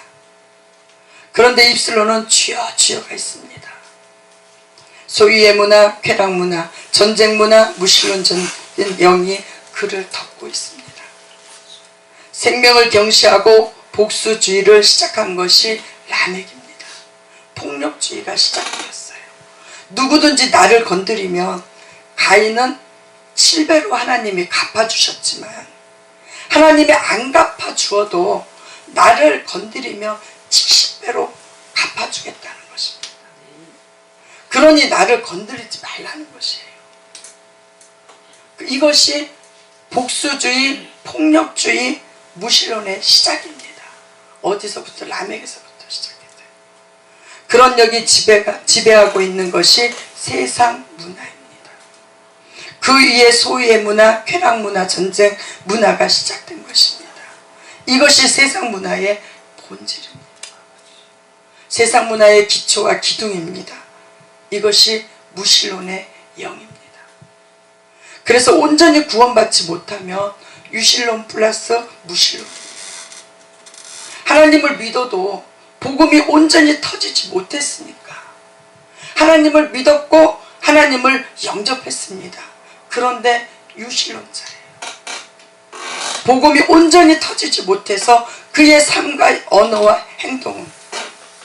그런데 입술로는 주여 주여가 있습니다. 소유의 문화, 쾌락 문화, 전쟁 문화, 무신론적인 영이 그를 덮고 있습니다. 생명을 경시하고 복수주의를 시작한 것이 라멕입니다. 폭력주의가 시작되었어요. 누구든지 나를 건드리면 가인은 7배로 하나님이 갚아주셨지만 하나님이 안 갚아주어도 나를 건드리면 70배로 갚아주겠다는 것입니다. 그러니 나를 건드리지 말라는 것이에요. 이것이 복수주의, 폭력주의, 무신론의 시작입니다. 어디서부터? 라멕에서부터 시작했어요. 그런 영이 지배하고 있는 것이 세상 문화입니다. 그 위에 소유의 문화, 쾌락 문화, 전쟁 문화가 시작된 것입니다. 이것이 세상 문화의 본질입니다. 세상 문화의 기초와 기둥입니다. 이것이 무신론의 영입니다. 그래서 온전히 구원받지 못하면 유신론 플러스 무신론입니다. 하나님을 믿어도 복음이 온전히 터지지 못했으니까 하나님을 믿었고 하나님을 영접했습니다. 그런데 유신론자예요. 복음이 온전히 터지지 못해서 그의 삶과 언어와 행동은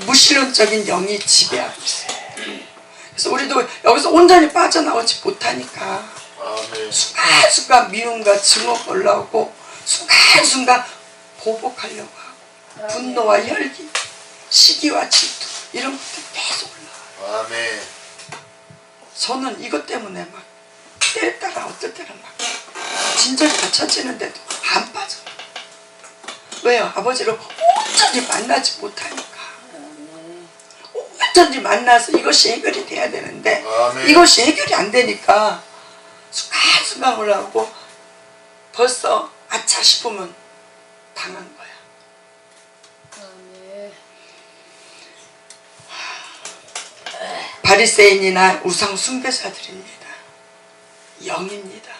무신론적인 영이 지배하고 있어요. 그래서 우리도 여기서 온전히 빠져나오지 못하니까 순간순간 미움과 증오가 올라오고 순간순간 보복하려고 하고 분노와 혈기, 시기와 질투 이런 것들이 계속 올라와요. 아멘. 저는 이것 때문에 막 때렸다가 어떨 때는 막 진절이 다 쳐지는데도 안 빠져. 왜요? 아버지를 온전히 만나지 못하니까. 온전히 만나서 이것이 해결이 돼야 되는데 아멘. 이것이 해결이 안 되니까 순간순간 올라오고 벌써 아차 싶으면 당한 거야. 바리새인이나 우상 숭배자들입니다. 영입니다.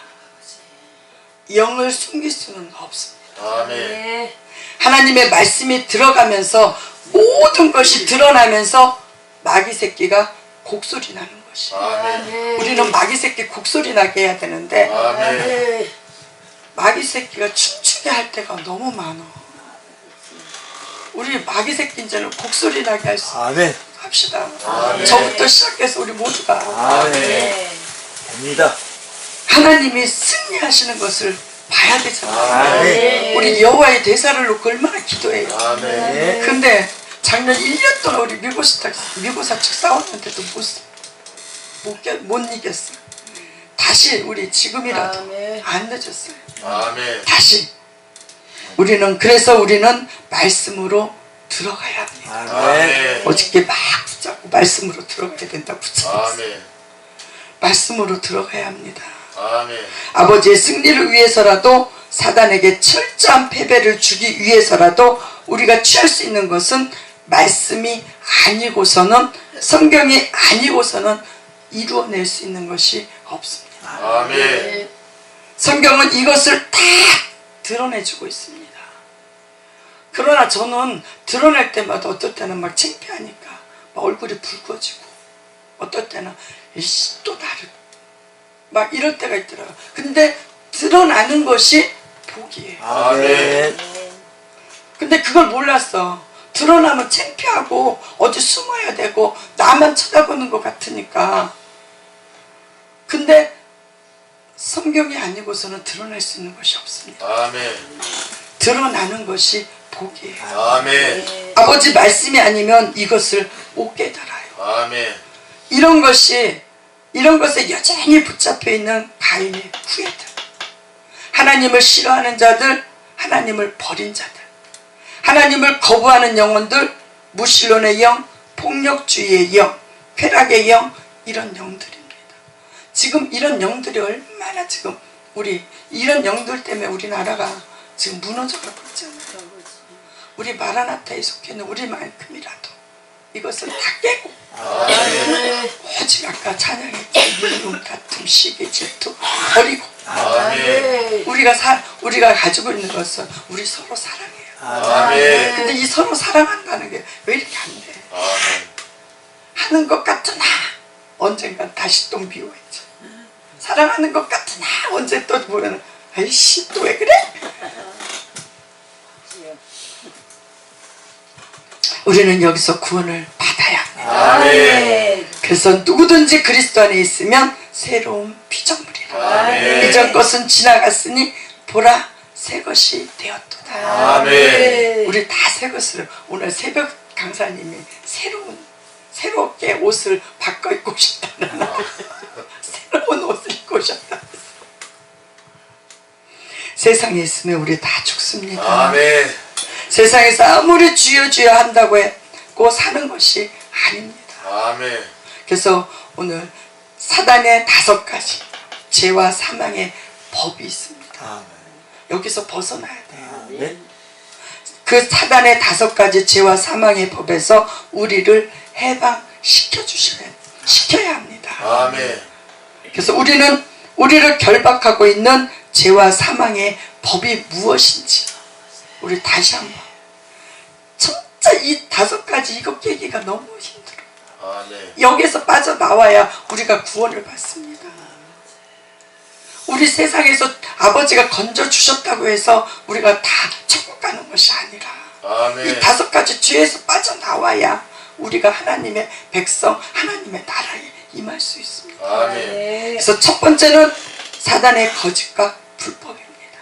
영을 숨길 수는 없습니다. 아멘. 하나님의 말씀이 들어가면서 모든 것이 드러나면서 마귀 새끼가 곡소리 나는 것이. 아멘. 우리는 마귀 새끼 곡소리 나게 해야 되는데 아멘. 마귀 새끼가 춤추게 할 때가 너무 많아. 우리 마귀 새끼 이제는 곡소리 나게 할 수 아멘. 합시다. 아멘. 저부터 시작해서 우리 모두가 아멘. 됩니다. 하나님이 승리하시는 것을 봐야 되잖아요. 아멘. 우리 여호와의 대사를 놓고 얼마나 기도해요. 아멘. 근데 작년 1년 동안 우리 미고사 측 싸웠는데도 못 이겼어. 다시 우리 지금이라도 안 늦었어요. 아멘. 다시 우리는 그래서 우리는 말씀으로 들어가야 합니다. 아멘. 어저께 막 붙잡고 말씀으로 들어가야 된다고 붙잡았어요. 아멘. 말씀으로 들어가야 합니다. 아멘. 아버지의 승리를 위해서라도 사단에게 철저한 패배를 주기 위해서라도 우리가 취할 수 있는 것은 말씀이 아니고서는 성경이 아니고서는 이루어낼 수 있는 것이 없습니다. 아멘. 성경은 이것을 다 드러내주고 있습니다. 그러나 저는 드러낼 때마다 어떨 때는 막 창피하니까 막 얼굴이 붉어지고 어떨 때는 이씨 또 나를 막 이럴 때가 있더라고요. 근데 드러나는 것이 복이에요. 아멘. 근데 그걸 몰랐어. 드러나면 창피하고 어디 숨어야 되고 나만 쳐다보는 것 같으니까. 근데 성경이 아니고서는 드러낼 수 있는 것이 없습니다. 아멘. 드러나는 것이 복이에요. 아멘. 아버지 말씀이 아니면 이것을 못 깨달아요. 아멘. 이런 것에 여전히 붙잡혀 있는 가인의 후예들, 하나님을 싫어하는 자들, 하나님을 버린 자들, 하나님을 거부하는 영혼들, 무신론의 영, 폭력주의의 영, 쾌락의 영, 이런 영들입니다. 지금 이런 영들이 얼마나 지금 이런 영들 때문에 우리나라가 지금 무너져가고 있잖아요. 우리 마라나타에 속해 있는 우리만큼이라도 이것을 다 깨고 아멘. 오직 아까 찬양했던 미움, 다툼, 시기, 질투 버리고 아멘. 우리가 가지고 있는 것은 우리 서로 사랑해요. 아멘. 근데 이 서로 사랑한다는 게 왜 이렇게 안 돼? 아멘. 하는 것 같으나 언젠간 다시 또 미워했죠. 사랑하는 것 같으나 언제 또 보면 아이씨 또 왜 그래? 우리는 여기서 구원을 받아야 합니다. 아멘. 그래서 누구든지 그리스도 안에 있으면 새로운 피조물이라. 아멘. 이전 것은 지나갔으니 보라 새 것이 되었도다. 아멘. 우리 다 새 것을 오늘 새벽 강사님이 새롭게 옷을 바꿔 입고 오셨다는 새로운 옷을 입고 오셨다. 세상에 있으면 우리 다 죽습니다. 아멘. 세상에서 아무리 주여 주여 한다고 했고 사는 것이 아닙니다. 아멘. 그래서 오늘 사단의 5가지 죄와 사망의 법이 있습니다. 아멘. 여기서 벗어나야 돼요. 아멘. 그 사단의 5가지 죄와 사망의 법에서 우리를 시켜야 합니다. 아멘. 그래서 우리를 결박하고 있는 죄와 사망의 법이 무엇인지 우리 다시 한번 진짜 이 5가지 이거 깨기가 너무 힘들어. 아멘. 여기서 빠져나와야 우리가 구원을 받습니다. 우리 세상에서 아버지가 건져주셨다고 해서 우리가 다 천국 가는 것이 아니라 아멘. 이 5가지 죄에서 빠져나와야 우리가 하나님의 백성, 하나님의 나라에 임할 수 있습니다. 아멘. 그래서 첫 번째는 사단의 거짓과 불법입니다.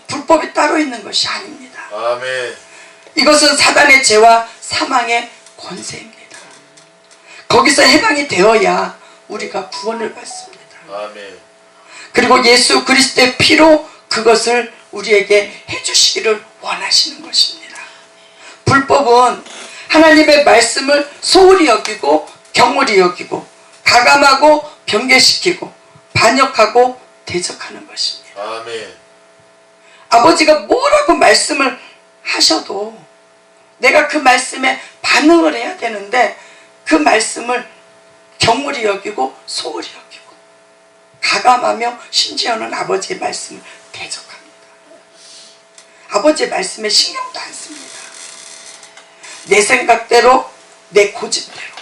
불법이 따로 있는 것이 아닙니다. 아멘. 이것은 사단의 죄와 사망의 권세입니다. 거기서 해방이 되어야 우리가 구원을 받습니다. 아멘. 그리고 예수 그리스도의 피로 그것을 우리에게 해주시기를 원하시는 것입니다. 불법은 하나님의 말씀을 소홀히 여기고 경홀히 여기고 가감하고 변개시키고 반역하고 대적하는 것입니다. 아멘. 아버지가 뭐라고 말씀을 하셔도 내가 그 말씀에 반응을 해야 되는데 그 말씀을 경홀히 여기고 소홀히 여기고 가감하며 심지어는 아버지의 말씀을 대적합니다. 아버지의 말씀에 신경도 안 씁니다. 내 생각대로, 내 고집대로,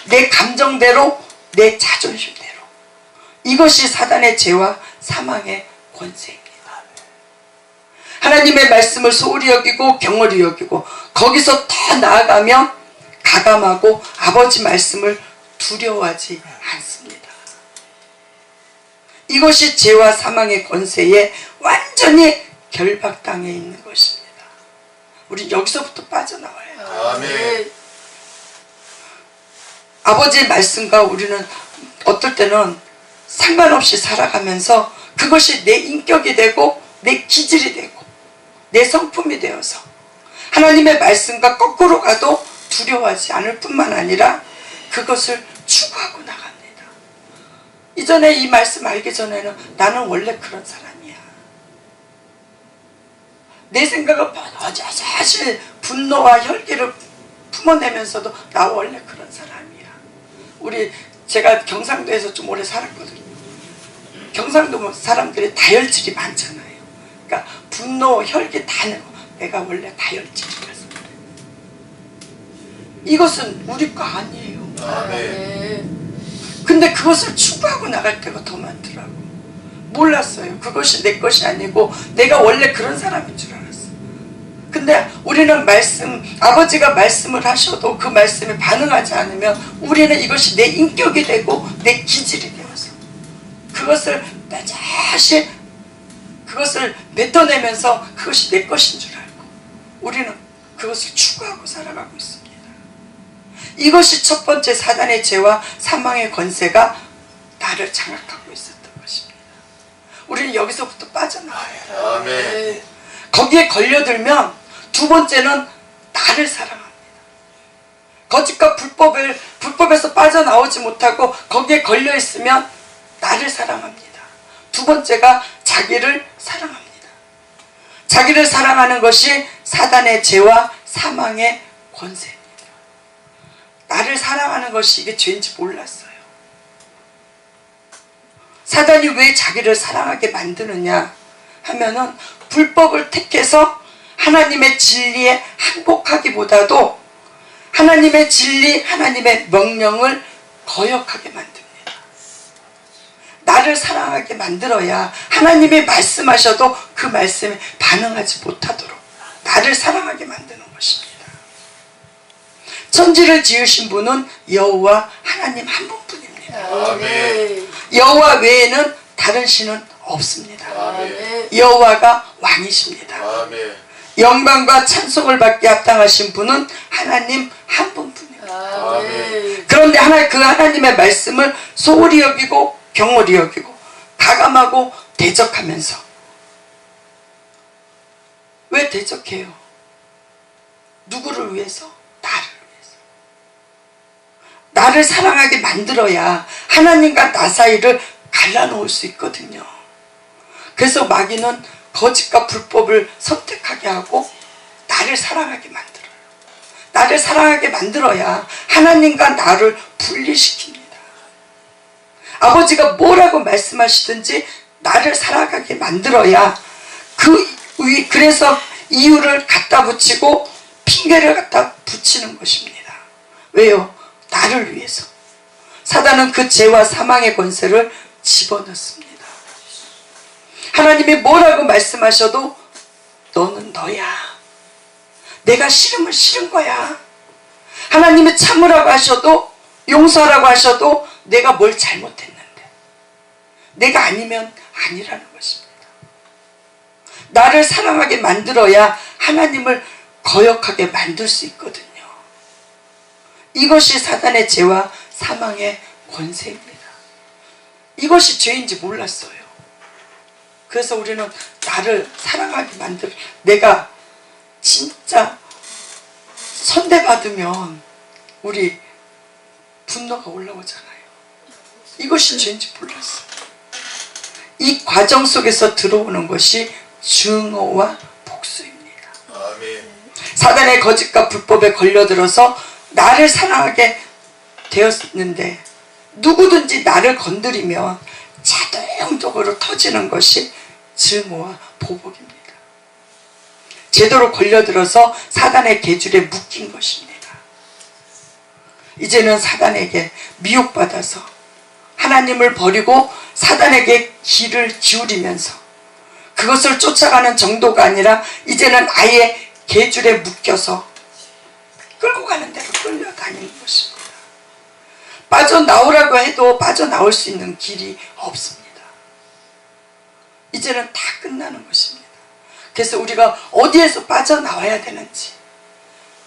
내 감정대로, 내 자존심대로. 이것이 사단의 죄와 사망의 권세입니다. 하나님의 말씀을 소홀히 여기고 경홀히 여기고 거기서 더 나아가면 가감하고 아버지 말씀을 두려워하지 않습니다. 이것이 죄와 사망의 권세에 완전히 결박당해 있는 것입니다. 우리 여기서부터 빠져나와요. 아멘. 아버지의 말씀과 우리는 어떨 때는 상관없이 살아가면서 그것이 내 인격이 되고 내 기질이 되고 내 성품이 되어서 하나님의 말씀과 거꾸로 가도 두려워하지 않을 뿐만 아니라 그것을 추구하고 나갑니다. 이전에 이 말씀 알기 전에는 나는 원래 그런 사람이야. 내 생각을 사실 분노와 혈기를 품어내면서도 나 원래 그런 사람이야. 제가 경상도에서 좀 오래 살았거든요. 경상도 사람들이 다혈질이 많잖아요. 그러니까 분노, 혈기 다 내고 내가 원래 다혈질이라서 그래. 이것은 우리 거 아니에요. 아멘. 근데 그것을 추구하고 나갈 때가 더 많더라고. 몰랐어요. 그것이 내 것이 아니고 내가 원래 그런 사람인 줄 알았어. 근데 우리는 아버지가 말씀을 하셔도 그 말씀에 반응하지 않으면 우리는 이것이 내 인격이 되고 내 기질이 되어서 그것을 빼자시 그것을 뱉어내면서 그것이 내 것인 줄 알고 우리는 그것을 추구하고 살아가고 있습니다. 이것이 첫 번째 사단의 죄와 사망의 권세가 나를 장악하고 있었던 것입니다. 우리는 여기서부터 빠져나와요. 아멘. 거기에 걸려들면 두 번째는 나를 사랑합니다. 거짓과 불법에서 빠져나오지 못하고 거기에 걸려있으면 나를 사랑합니다. 두 번째가 자기를 사랑합니다. 자기를 사랑하는 것이 사단의 죄와 사망의 권세입니다. 나를 사랑하는 것이 이게 죄인지 몰랐어요. 사단이 왜 자기를 사랑하게 만드느냐 하면은 불법을 택해서 하나님의 진리에 항복하기보다도 하나님의 진리, 하나님의 명령을 거역하게 만듭니다. 나를 사랑하게 만들어야 하나님이 말씀하셔도 그 말씀에 반응하지 못하도록 나를 사랑하게 만드는 것입니다. 천지를 지으신 분은 여호와 하나님 한 분뿐입니다. 아멘. 여호와 외에는 다른 신은 없습니다. 아멘. 여호와가 왕이십니다. 아멘. 영광과 찬송을 받게 합당하신 분은 하나님 한 분뿐입니다. 아멘. 그런데 그 하나님의 말씀을 소홀히 여기고 경홀히 여기고 가감하고 대적하면서 왜 대적해요? 누구를 위해서? 나를 위해서. 나를 사랑하게 만들어야 하나님과 나 사이를 갈라놓을 수 있거든요. 그래서 마귀는 거짓과 불법을 선택하게 하고 나를 사랑하게 만들어요. 나를 사랑하게 만들어야 하나님과 나를 분리시킵니다. 아버지가 뭐라고 말씀하시든지 나를 사랑하게 만들어야 그래서 이유를 갖다 붙이고 핑계를 갖다 붙이는 것입니다. 왜요? 나를 위해서. 사단은 그 죄와 사망의 권세를 집어넣습니다. 하나님이 뭐라고 말씀하셔도 너는 너야. 내가 싫으면 싫은 거야. 하나님이 참으라고 하셔도 용서하라고 하셔도 내가 뭘 잘못했는데 내가 아니면 아니라는 것입니다. 나를 사랑하게 만들어야 하나님을 거역하게 만들 수 있거든요. 이것이 사단의 죄와 사망의 권세입니다. 이것이 죄인지 몰랐어요. 그래서 우리는 나를 사랑하게 만들, 내가 진짜 선대받으면 우리 분노가 올라오잖아요. 이것이 죄인지 몰랐어요. 이 과정 속에서 들어오는 것이 증오와 복수입니다. 아멘. 사단의 거짓과 불법에 걸려들어서 나를 사랑하게 되었는데 누구든지 나를 건드리면 자동적으로 터지는 것이 증오와 보복입니다. 제대로 걸려들어서 사단의 계줄에 묶인 것입니다. 이제는 사단에게 미혹받아서 하나님을 버리고 사단에게 귀를 기울이면서 그것을 쫓아가는 정도가 아니라 이제는 아예 계줄에 묶여서 끌고 가는 대로 끌려다니는 것입니다. 빠져나오라고 해도 빠져나올 수 있는 길이 없습니다. 이제는 다 끝나는 것입니다. 그래서 우리가 어디에서 빠져나와야 되는지,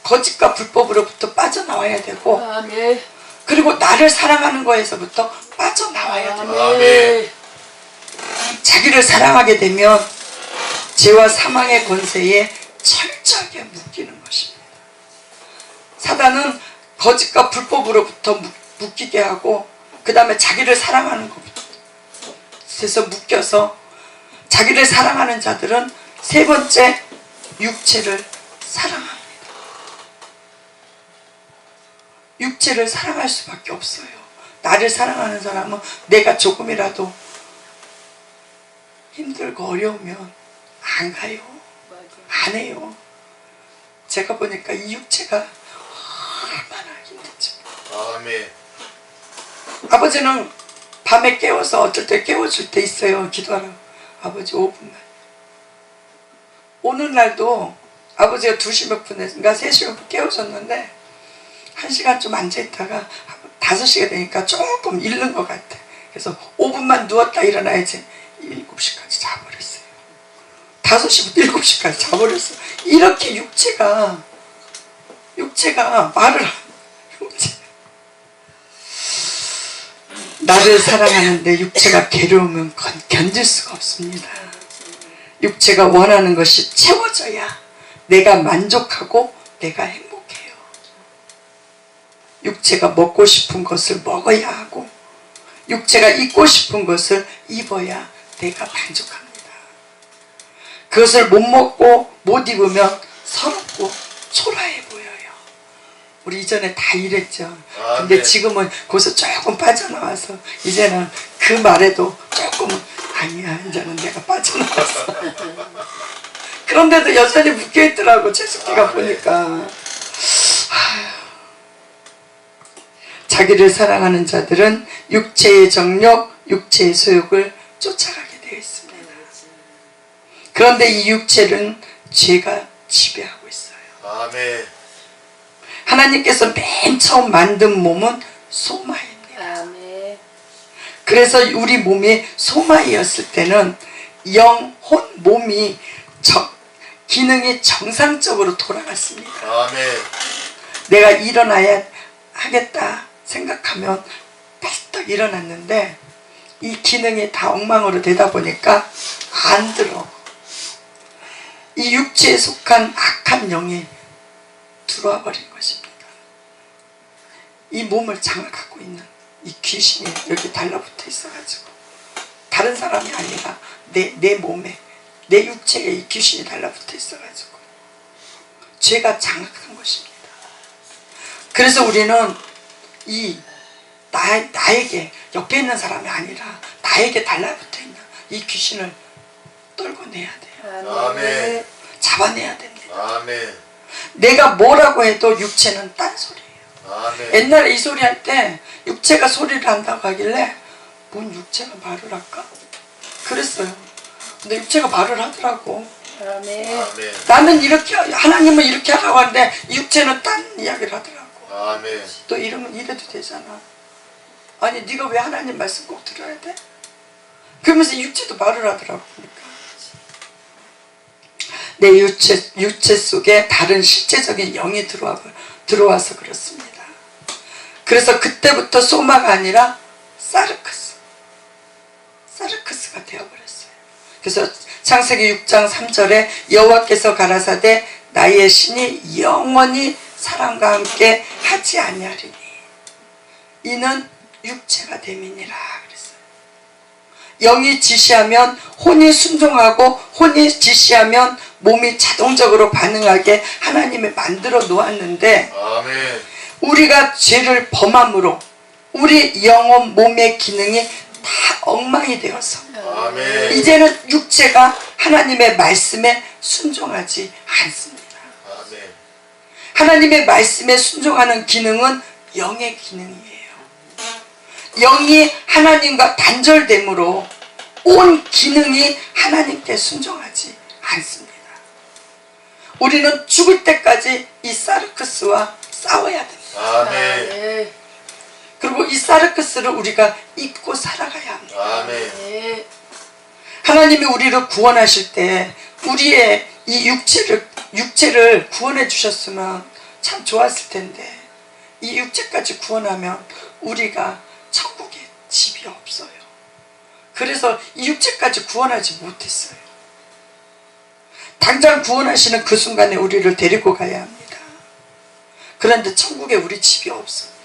거짓과 불법으로부터 빠져나와야 되고, 아멘. 그리고 나를 사랑하는 거에서부터 빠져나와야 됩니다. 아멘. 자기를 사랑하게 되면 죄와 사망의 권세에 철저하게 묶이는 것입니다. 사단은 거짓과 불법으로부터 묶이게 하고 그 다음에 자기를 사랑하는 것부터 해서 묶여서 자기를 사랑하는 자들은 세 번째 육체를 사랑합니다. 육체를 사랑할 수밖에 없어요. 나를 사랑하는 사람은 내가 조금이라도 힘들고 어려우면 안 가요. 안 해요. 제가 보니까 이 육체가 얼마나 힘든지. 아멘. 아버지는 밤에 깨워서 어떨 때 깨워줄 때 있어요. 기도하라고. 아버지 5분만. 오는 날도 아버지가 2시 몇 분인가 3시 몇 분 깨워줬는데 1시간 좀 앉아있다가 5시가 되니까 조금 잃는 것 같아. 그래서 5분만 누웠다 일어나야지 7시까지 자버렸어요. 5시부터 7시까지 자버렸어요. 이렇게 육체가 말을 나를 사랑하는데 육체가 괴로우면 견딜 수가 없습니다. 육체가 원하는 것이 채워져야 내가 만족하고 내가 행복해요. 육체가 먹고 싶은 것을 먹어야 하고 육체가 입고 싶은 것을 입어야 내가 만족합니다. 그것을 못 먹고 못 입으면 서럽고 초라해 보여요. 우리 이전에 다 이랬죠. 근데 지금은 거기서 조금 빠져나와서 이제는 그 말에도 조금은 아니야, 이제는 내가 빠져나왔어. 그런데도 여전히 묶여있더라고, 채숙기가 보니까. 자기를 사랑하는 자들은 육체의 정욕, 육체의 소욕을 쫓아가게 되어 있습니다. 그런데 이 육체는 죄가 지배하고 있어요. 아멘. 하나님께서 맨 처음 만든 몸은 소마입니다. 아멘. 그래서 우리 몸이 소마이었을 때는 영혼, 몸이 기능이 정상적으로 돌아갔습니다. 아멘. 내가 일어나야 하겠다 생각하면 벌떡 일어났는데 이 기능이 다 엉망으로 되다 보니까 안 들어. 이 육체에 속한 악한 영이 들어와 버린 것입니다. 이 몸을 장악하고 있는 이 귀신이 여기 달라붙어 있어가지고 다른 사람이 아니라 내 몸에, 내 육체에 이 귀신이 달라붙어 있어가지고 죄가 장악한 것입니다. 그래서 우리는 나에게 옆에 있는 사람이 아니라 나에게 달라붙어 있는 이 귀신을 떨궈내야 돼요. 아멘. 잡아내야 됩니다. 아멘. 내가 뭐라고 해도 육체는 딴소리예요. 아멘. 옛날에 이 소리 할 때 육체가 소리를 한다고 하길래 뭔 육체가 말을 할까? 그랬어요. 근데 육체가 말을 하더라고. 아멘. 아멘. 나는 이렇게, 하나님은 이렇게 하라고 하는데 육체는 딴 이야기를 하더라고. 아멘. 또 이러면 이래도 되잖아. 아니 네가 왜 하나님 말씀 꼭 들어야 돼? 그러면서 육체도 말을 하더라고. 그러니까 내 육체 속에 다른 실제적인 영이 들어와서 그렇습니다. 그래서 그때부터 소마가 아니라 사르크스가 되어버렸어요. 그래서 창세기 6장 3절에 여호와께서 가라사대 나의 신이 영원히 사람과 함께 하지 아니하리니 이는 육체가 됨이니라 그랬어요. 영이 지시하면 혼이 순종하고 혼이 지시하면 몸이 자동적으로 반응하게 하나님이 만들어 놓았는데 아멘. 우리가 죄를 범함으로 우리 영혼 몸의 기능이 다 엉망이 되어서 아멘. 이제는 육체가 하나님의 말씀에 순종하지 않습니다. 아멘. 하나님의 말씀에 순종하는 기능은 영의 기능이에요. 영이 하나님과 단절됨으로 온 기능이 하나님께 순종하지 않습니다. 우리는 죽을 때까지 이 사르크스와 싸워야 됩니다. 아멘. 그리고 이 사르크스를 우리가 잊고 살아가야 합니다. 아멘. 하나님이 우리를 구원하실 때 우리의 이 육체를 구원해 주셨으면 참 좋았을 텐데 이 육체까지 구원하면 우리가 천국에 집이 없어요. 그래서 이 육체까지 구원하지 못했어요. 당장 구원하시는 그 순간에 우리를 데리고 가야 합니다. 그런데 천국에 우리 집이 없습니다.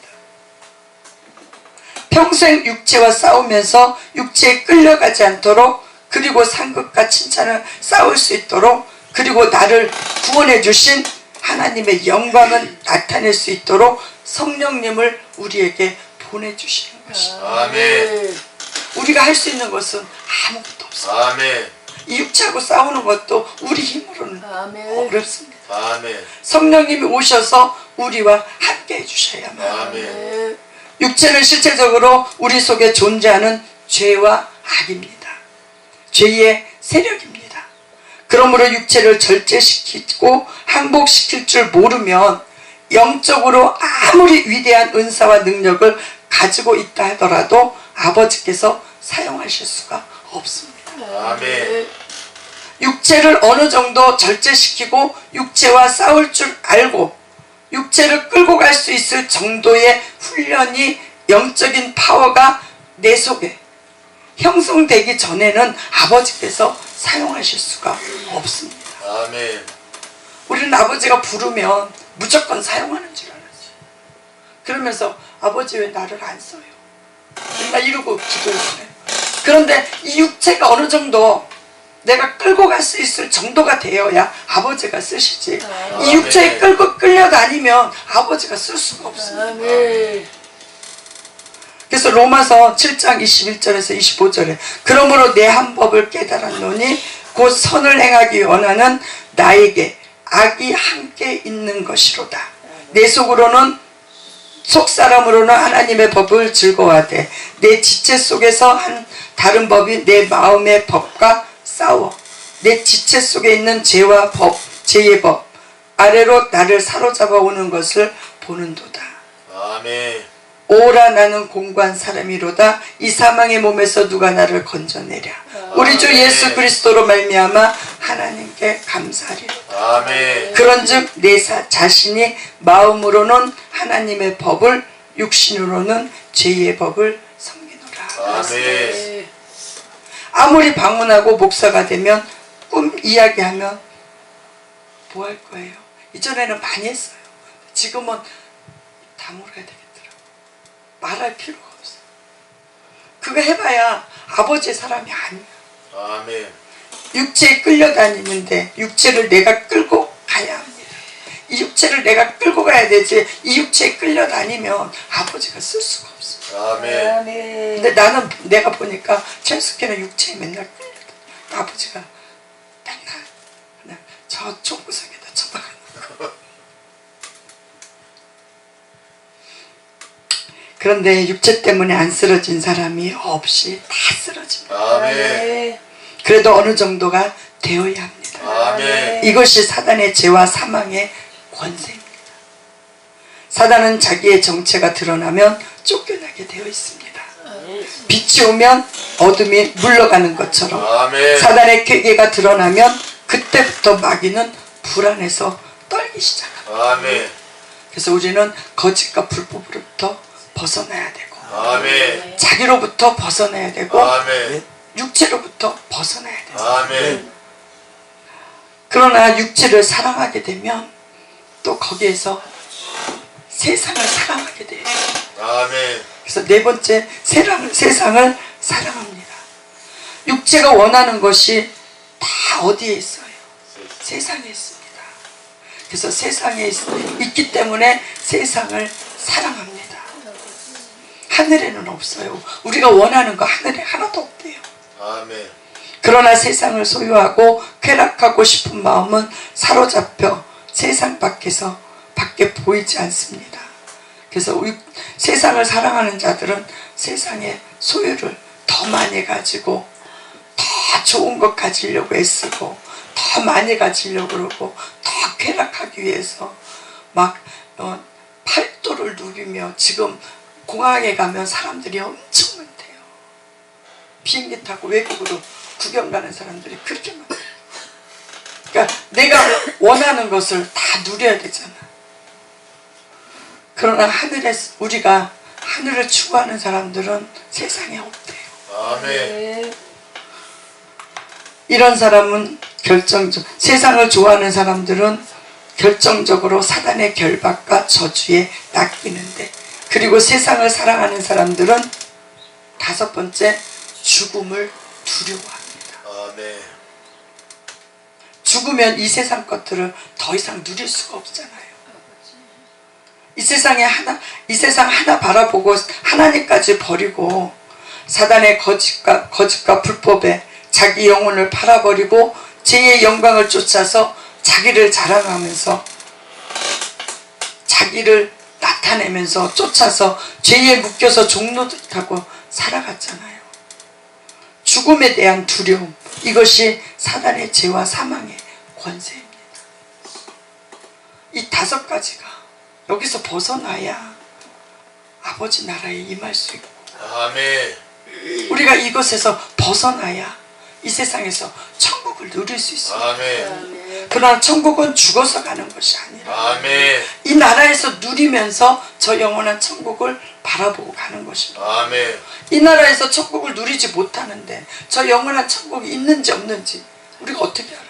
평생 육체와 싸우면서 육체에 끌려가지 않도록 그리고 상급과 칭찬을 쌓을 수 있도록 그리고 나를 구원해 주신 하나님의 영광을 나타낼 수 있도록 성령님을 우리에게 보내주시는 것입니다. 아멘. 우리가 할 수 있는 것은 아무것도 없습니다. 아멘. 이 육체하고 싸우는 것도 우리 힘으로는 아멘. 어렵습니다. 아멘. 성령님이 오셔서 우리와 함께 해주셔야만 합니다. 아멘. 육체는 실제적으로 우리 속에 존재하는 죄와 악입니다. 죄의 세력입니다. 그러므로 육체를 절제시키고 항복시킬 줄 모르면 영적으로 아무리 위대한 은사와 능력을 가지고 있다 하더라도 아버지께서 사용하실 수가 없습니다. 아멘. 육체를 어느 정도 절제시키고 육체와 싸울 줄 알고 육체를 끌고 갈 수 있을 정도의 훈련이 영적인 파워가 내 속에 형성되기 전에는 아버지께서 사용하실 수가 없습니다. 아멘. 우리는 아버지가 부르면 무조건 사용하는 줄 알았어요. 그러면서 아버지 왜 나를 안 써요? 맨날 이러고 기도했어요. 그런데 이 육체가 어느 정도 내가 끌고 갈 수 있을 정도가 되어야 아버지가 쓰시지. 이 육체에 끌고 끌려다니면 아버지가 쓸 수가 없습니다. 아멘. 그래서 로마서 7장 21절에서 25절에 그러므로 내 한 법을 깨달았노니 곧 선을 행하기 원하는 나에게 악이 함께 있는 것이로다. 내 속사람으로는 하나님의 법을 즐거워하되 내 지체 속에서 한 다른 법이 내 마음의 법과 싸워 내 지체 속에 있는 죄의 법 아래로 나를 사로잡아 오는 것을 보는도다. 아멘. 오라 나는 공고한 사람이로다. 이 사망의 몸에서 누가 나를 건져내랴. 우리 주 예수 그리스도로 말미암아 하나님께 감사하리로다. 아멘. 그런즉 내 자신이 마음으로는 하나님의 법을 육신으로는 죄의 법을 섬기노라. 아멘. 아무리 방문하고 목사가 되면 꿈 이야기하면 뭐 할 거예요? 이전에는 많이 했어요. 지금은 다물어야 되겠더라고. 말할 필요가 없어요. 그거 해봐야 아버지의 사람이 아니야. 아멘. 육체에 끌려다니는데 육체를 내가 끌고 가야 합니다. 이 육체를 내가 끌고 가야 되지 이 육체에 끌려다니면 아버지가 쓸 수가 없어요. 아멘. 근데 나는 내가 보니까 최숙희는 육체에 맨날 끌려다. 아버지가 맨날 그냥 저 총구석에다 쳐박아놓고 그런데 육체 때문에 안 쓰러진 사람이 없이 다 쓰러집니다. 아멘. 그래도 어느 정도가 되어야 합니다. 아멘. 이것이 사단의 죄와 사망의 권세입니다. 사단은 자기의 정체가 드러나면 쫓겨나게 되어 있습니다. 빛이 오면 어둠이 물러가는 것처럼 아멘. 사단의 쾌계가 드러나면 그때부터 마귀는 불안해서 떨기 시작합니다. 아멘. 그래서 우리는 거짓과 불법으로부터 벗어나야 되고 아멘. 자기로부터 벗어나야 되고 아멘. 육체로부터 벗어나야 돼요. 아멘. 그러나 육체를 사랑하게 되면 또 거기에서 세상을 사랑하게 돼요. 아멘. 그래서 네 번째, 세상을 사랑합니다. 육체가 원하는 것이 다 어디에 있어요? 세상에 있습니다. 그래서 세상에 있기 때문에 세상을 사랑합니다. 하늘에는 없어요. 우리가 원하는 거 하늘에 하나도 없대요. 아멘. 그러나 세상을 소유하고 쾌락하고 싶은 마음은 사로잡혀 세상 밖에 보이지 않습니다. 그래서 세상을 사랑하는 자들은 세상의 소유를 더 많이 가지고 더 좋은 것 가지려고 애쓰고 더 많이 가지려고 그러고 더 쾌락하기 위해서 막 팔도를 누비며, 지금 공항에 가면 사람들이 엄청 많대요. 비행기 타고 외국으로 구경 가는 사람들이 그렇게 많아요. 그러니까 내가 원하는 것을 다 누려야 되잖아. 그러나 우리가 하늘을 추구하는 사람들은 세상에 없대요. 아멘. 이런 사람은 세상을 좋아하는 사람들은 결정적으로 사단의 결박과 저주에 낚이는데, 그리고 세상을 사랑하는 사람들은 다섯 번째, 죽음을 두려워합니다. 아멘. 죽으면 이 세상 것들을 더 이상 누릴 수가 없잖아요. 이 세상 하나 바라보고 하나님까지 버리고 사단의 거짓과 불법에 자기 영혼을 팔아버리고 죄의 영광을 쫓아서 자기를 자랑하면서 자기를 나타내면서 쫓아서 죄에 묶여서 종노릇하고 살아갔잖아요. 죽음에 대한 두려움, 이것이 사단의 죄와 사망의 권세입니다. 이 다섯 가지가 여기서 벗어나야 아버지 나라에 임할 수 있고, 아멘. 우리가 이것에서 벗어나야 이 세상에서 천국을 누릴 수 있어요. 아멘. 그러나 천국은 죽어서 가는 것이 아니라 아멘. 이 나라에서 누리면서 저 영원한 천국을 바라보고 가는 것입니다. 아멘. 이 나라에서 천국을 누리지 못하는데 저 영원한 천국이 있는지 없는지 우리가 어떻게 알아요?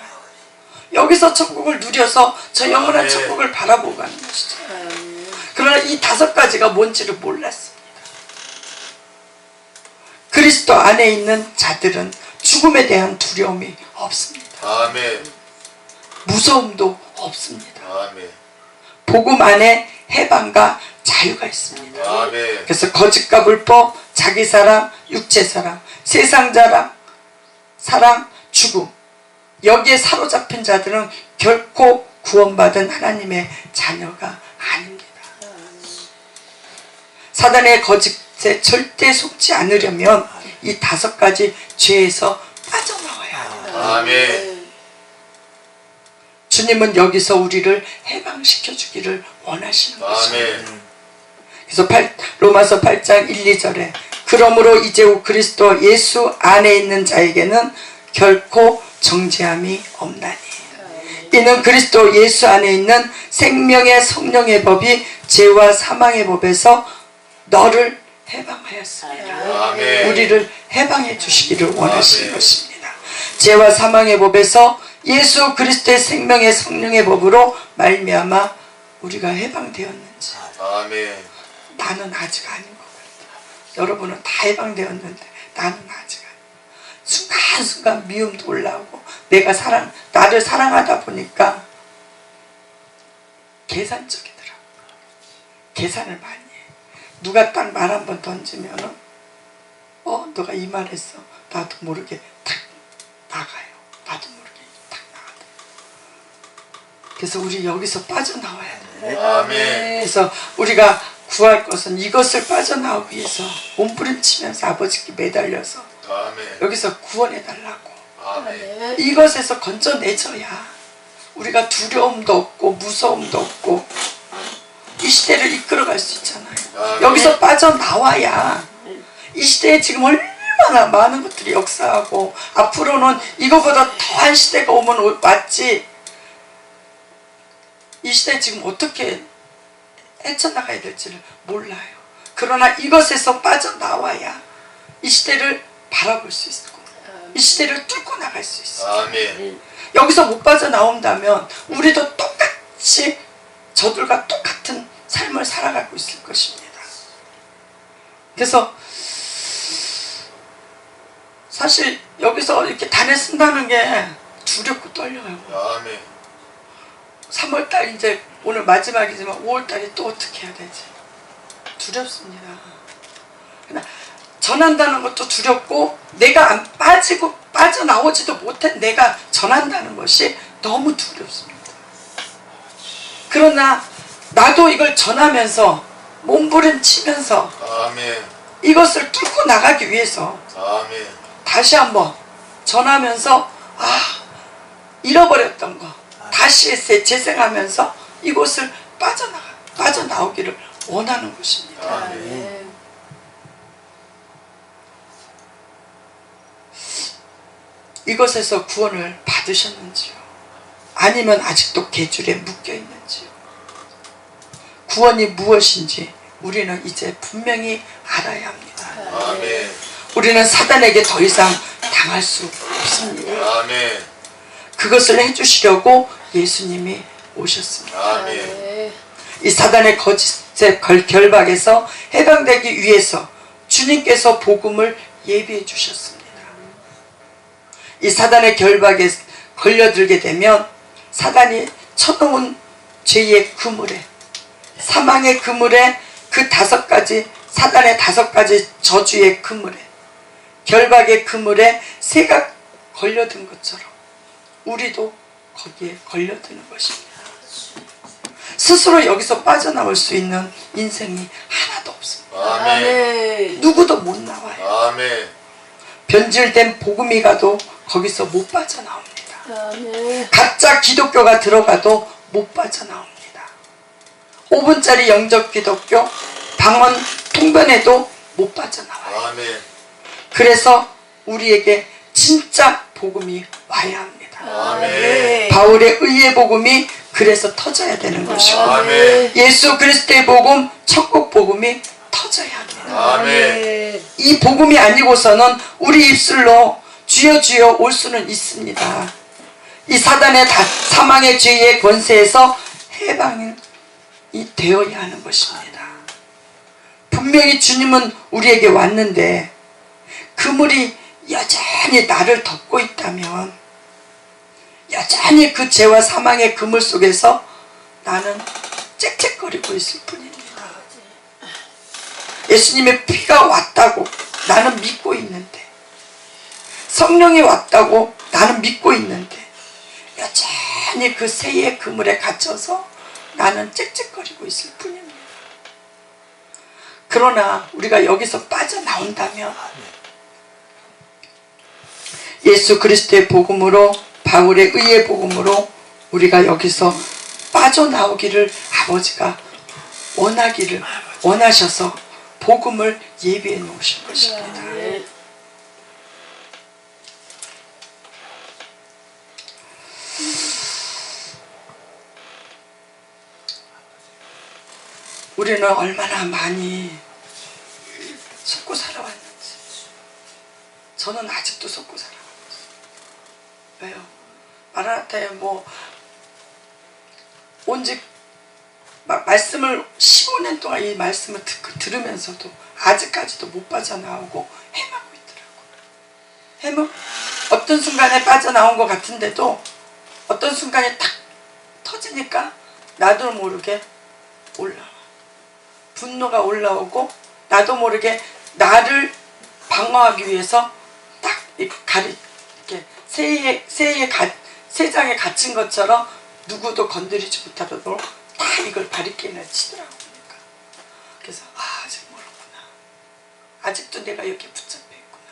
여기서 천국을 누려서 저 영원한 아멘. 천국을 바라보고 가는 것이죠. 그러나 이 다섯 가지가 뭔지를 몰랐습니다. 그리스도 안에 있는 자들은 죽음에 대한 두려움이 없습니다. 아멘. 무서움도 없습니다. 아멘. 복음 안에 해방과 자유가 있습니다. 아멘. 그래서 거짓과 불법, 자기 사랑, 육체 사랑, 세상 사랑, 죽음, 여기에 사로잡힌 자들은 결코 구원받은 하나님의 자녀가 아닙니다. 사단의 거짓에 절대 속지 않으려면 이 다섯 가지 죄에서 빠져나와야 합니다. 아멘. 주님은 여기서 우리를 해방시켜 주기를 원하시는 것입니다. 아멘. 그래서 로마서 8장 1, 2절에 그러므로 이제 그리스도 예수 안에 있는 자에게는 결코 정죄함이 없나니 이는 그리스도 예수 안에 있는 생명의 성령의 법이 죄와 사망의 법에서 너를 해방하였습니다. 아멘. 우리를 해방해 주시기를 원하시는 아멘. 것입니다. 죄와 사망의 법에서 예수 그리스도의 생명의 성령의 법으로 말미암아 우리가 해방되었는지, 아멘. 나는 아직 아닌 것 같아. 여러분은 다 해방되었는데 나는 아직 아닌 것 같아. 순간순간 미움도 올라오고 나를 사랑하다 보니까 계산적이더라고. 계산을 많이 해. 누가 딱 말 한 번 던지면은 너가 이 말 했어. 나도 모르게 탁 나가요. 나도 모르게 탁 나가요. 그래서 우리 여기서 빠져나와야 돼. 아멘. 그래서 우리가 구할 것은 이것을 빠져나오기 위해서 몸부림치면서 아버지께 매달려서 아멘. 여기서 구원해 달라고. 아멘. 이것에서 건져내줘야 우리가 두려움도 없고 무서움도 없고 이 시대를 이끌어갈 수 있잖아요. 아멘. 여기서 빠져나와야 이 시대에 지금 얼마나 얼마나 많은 것들이 역사하고 앞으로는 이거보다 더한 시대가 오면 왔지, 이 시대에 지금 어떻게 헤쳐나가야 될지를 몰라요. 그러나 이것에서 빠져나와야 이 시대를 바라볼 수 있고 이 시대를 뚫고 나갈 수 있어요. 아멘. 여기서 못 빠져나온다면 우리도 똑같이 저들과 똑같은 삶을 살아가고 있을 것입니다. 그래서 사실 여기서 이렇게 단에 쓴다는 게 두렵고 떨려요. 아멘. 3월달 이제 오늘 마지막이지만 5월달에 또 어떻게 해야 되지? 두렵습니다. 그러나 전한다는 것도 두렵고 내가 안 빠져나오지도 못한 내가 전한다는 것이 너무 두렵습니다. 그러나 나도 이걸 전하면서 몸부림치면서 아멘. 이것을 뚫고 나가기 위해서 아멘. 다시 한번 전하면서 잃어버렸던 거 다시 재생하면서 이곳을 빠져나오기를 원하는 것입니다. 아멘. 이것에서 구원을 받으셨는지요? 아니면 아직도 계줄에 묶여있는지요? 구원이 무엇인지 우리는 이제 분명히 알아야 합니다. 아멘. 우리는 사단에게 더 이상 당할 수 없습니다. 아멘. 그것을 해주시려고 예수님이 오셨습니다. 아멘. 이 사단의 거짓의 결박에서 해방되기 위해서 주님께서 복음을 예비해 주셨습니다. 이 사단의 결박에 걸려들게 되면 사단이 쳐놓은 죄의 그물에, 사망의 그물에, 그 5가지 사단의 5가지 저주의 그물에, 결박의 그물에 새가 걸려든 것처럼 우리도 거기에 걸려드는 것입니다. 스스로 여기서 빠져나올 수 있는 인생이 하나도 없습니다. 아멘. 누구도 못 나와요. 아멘. 변질된 복음이 가도 거기서 못 빠져나옵니다. 아멘. 가짜 기독교가 들어가도 못 빠져나옵니다. 5분짜리 영접 기독교, 방언 통변해도 못 빠져나와요. 아멘. 그래서 우리에게 진짜 복음이 와야 합니다. 아멘. 바울의 의의 복음이 그래서 터져야 되는 것이고, 아멘. 예수 그리스도의 복음, 천국 복음이 터져야 합니다. 아멘. 이 복음이 아니고서는 우리 입술로 주여 주여 올 수는 있습니다. 이 사단의 사망의 죄의 권세에서 해방이 되어야 하는 것입니다. 분명히 주님은 우리에게 왔는데 그물이 여전히 나를 덮고 있다면, 여전히 그 죄와 사망의 그물 속에서 나는 짹짹거리고 있을 뿐입니다. 예수님의 피가 왔다고 나는 믿고 있는데, 성령이 왔다고 나는 믿고 있는데, 여전히 그 새의 그물에 갇혀서 나는 짹짹거리고 있을 뿐입니다. 그러나 우리가 여기서 빠져나온다면 예수 그리스도의 복음으로, 바울의 의의 복음으로 우리가 여기서 빠져나오기를 아버지가 원하셔서 복음을 예비해 놓으신 것입니다. 우리는 얼마나 많이 속고 살아왔는지. 저는 아직도 속고 살아가고 있어요. 왜요? 마라나타에 온직 말씀을 15년 동안 이 말씀을 들으면서도 아직까지도 못 빠져나오고 헤매고 있더라고요. 어떤 순간에 빠져나온 것 같은데도 어떤 순간에 탁 터지니까 나도 모르게 올라와. 분노가 올라오고 나도 모르게 나를 방어하기 위해서 딱 이렇게 새장에 갇힌 것처럼 누구도 건드리지 못하도록 다 이걸 바리케인을 치더라고. 보니까. 그래서 아직 멀었구나. 아직도 내가 여기 붙잡혀 있구나.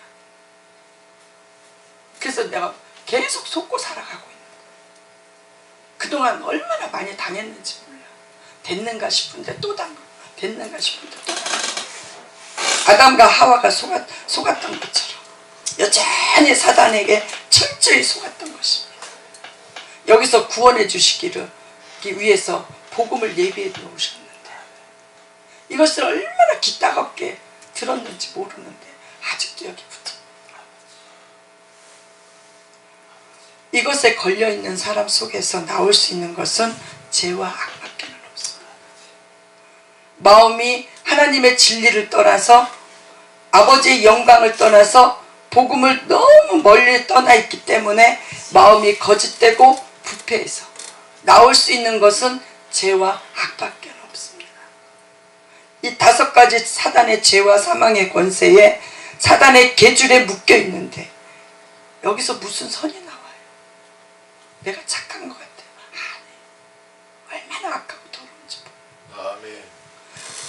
그래서 내가 계속 속고 살아가고 있는 거야. 그동안 얼마나 많이 당했는지 몰라. 됐는가 싶은데 또 당하고, 됐는가 싶은데 또 당하고. 아담과 하와가 속았던 것처럼 여전히 사단에게 철저히 속았던 것입니다. 여기서 구원해 주시기를 위해서 복음을 예비해 놓으셨는데 이것을 얼마나 기 따갑게 들었는지 모르는데 아직도 여기 붙어. 이것에 걸려있는 사람 속에서 나올 수 있는 것은 죄와 악밖에는 없습니다. 마음이 하나님의 진리를 떠나서 아버지의 영광을 떠나서 복음을 너무 멀리 떠나 있기 때문에 마음이 거짓되고 부패해서 나올 수 있는 것은 죄와 악밖에 없습니다. 이 5가지 사단의 죄와 사망의 권세에 사단의 계줄에 묶여 있는데 여기서 무슨 선이 나와요? 내가 착한 것 같아요. 아니, 얼마나 아까워 더러운지 몰라요. 아멘.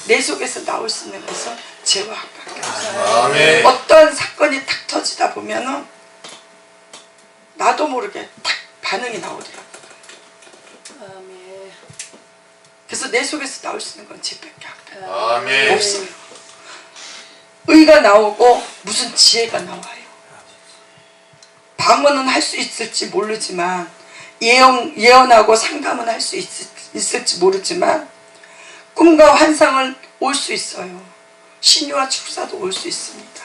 내 속에서 나올 수 있는 것은 죄와 악밖에 없어요. 아멘. 어떤 사건이 탁 터지다 보면은 나도 모르게 탁 반응이 나오더라고요. 아멘. 그래서 내 속에서 나올 수 있는 건 죄밖에 아멘. 없어요. 의가 나오고 무슨 지혜가 나와요. 방언은 할 수 있을지 모르지만 예언하고 상담은 할 수 있을지 모르지만 꿈과 환상을 올 수 있어요. 신유와 축사도 올 수 있습니다.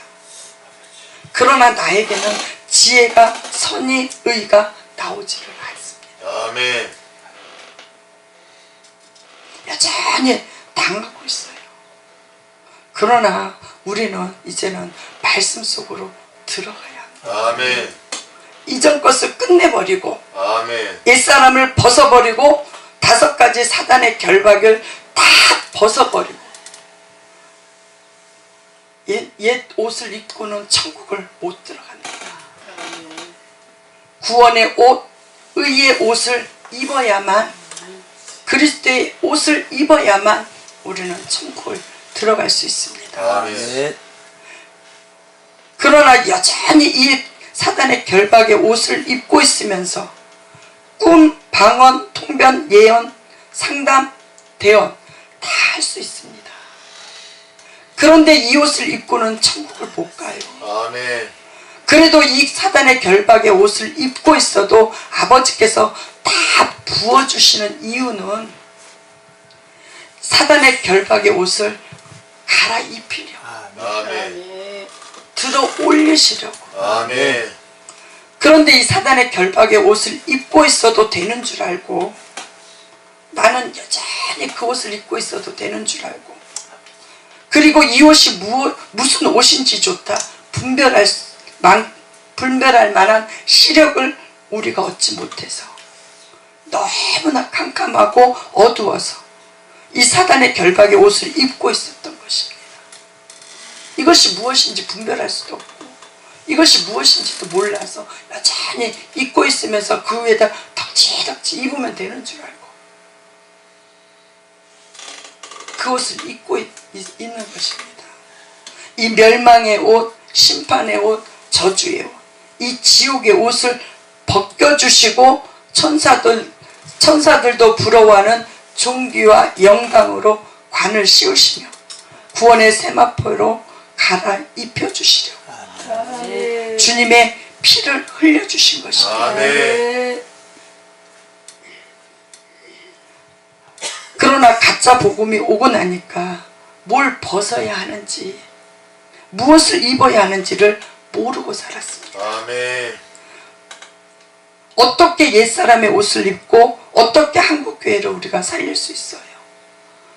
그러나 나에게는 지혜가 선의 의가 나오지를 않습니다. 아멘. 여전히 당하고 있어요. 그러나 우리는 이제는 말씀 속으로 들어가야 합니다. 아멘. 이전 것을 끝내버리고 아멘. 옛사람을 벗어버리고 5가지 사단의 결박을 다 벗어버리고 옛 옷을 입고는 천국을 못 들어갑니다. 구원의 옷, 의의 옷을 입어야만, 그리스도의 옷을 입어야만 우리는 천국을 들어갈 수 있습니다. 아멘. 그러나 여전히 이 사단의 결박의 옷을 입고 있으면서 꿈, 방언, 통변, 예언, 상담, 대언 다 할 수 있습니다. 그런데 이 옷을 입고는 천국을 못 가요. 아멘. 그래도 이 사단의 결박의 옷을 입고 있어도 아버지께서 다 부어주시는 이유는 사단의 결박의 옷을 갈아입히려고, 아멘. 들어 올리시려고. 아멘. 그런데 이 사단의 결박의 옷을 입고 있어도 되는 줄 알고, 나는 여전히 그 옷을 입고 있어도 되는 줄 알고, 그리고 이 옷이 무슨 옷인지조차 분별할 만한 시력을 우리가 얻지 못해서 너무나 캄캄하고 어두워서 이 사단의 결박의 옷을 입고 있었던 것입니다. 이것이 무엇인지 분별할 수도 없고 이것이 무엇인지도 몰라서 여전히 입고 있으면서 그 위에다 덕지덕지 입으면 되는 줄 알고 그 옷을 입고 있는 것입니다. 이 멸망의 옷, 심판의 옷, 저주의 옷, 이 지옥의 옷을 벗겨주시고 천사들도 부러워하는 존귀와 영광으로 관을 씌우시며 구원의 세마포로 갈아입혀주시려고 주님의 피를 흘려주신 것입니다. 아멘. 그러나 가짜 복음이 오고 나니까 뭘 벗어야 하는지 무엇을 입어야 하는지를 모르고 살았습니다. 아멘. 어떻게 옛사람의 옷을 입고 어떻게 한국교회를 우리가 살릴 수 있어요?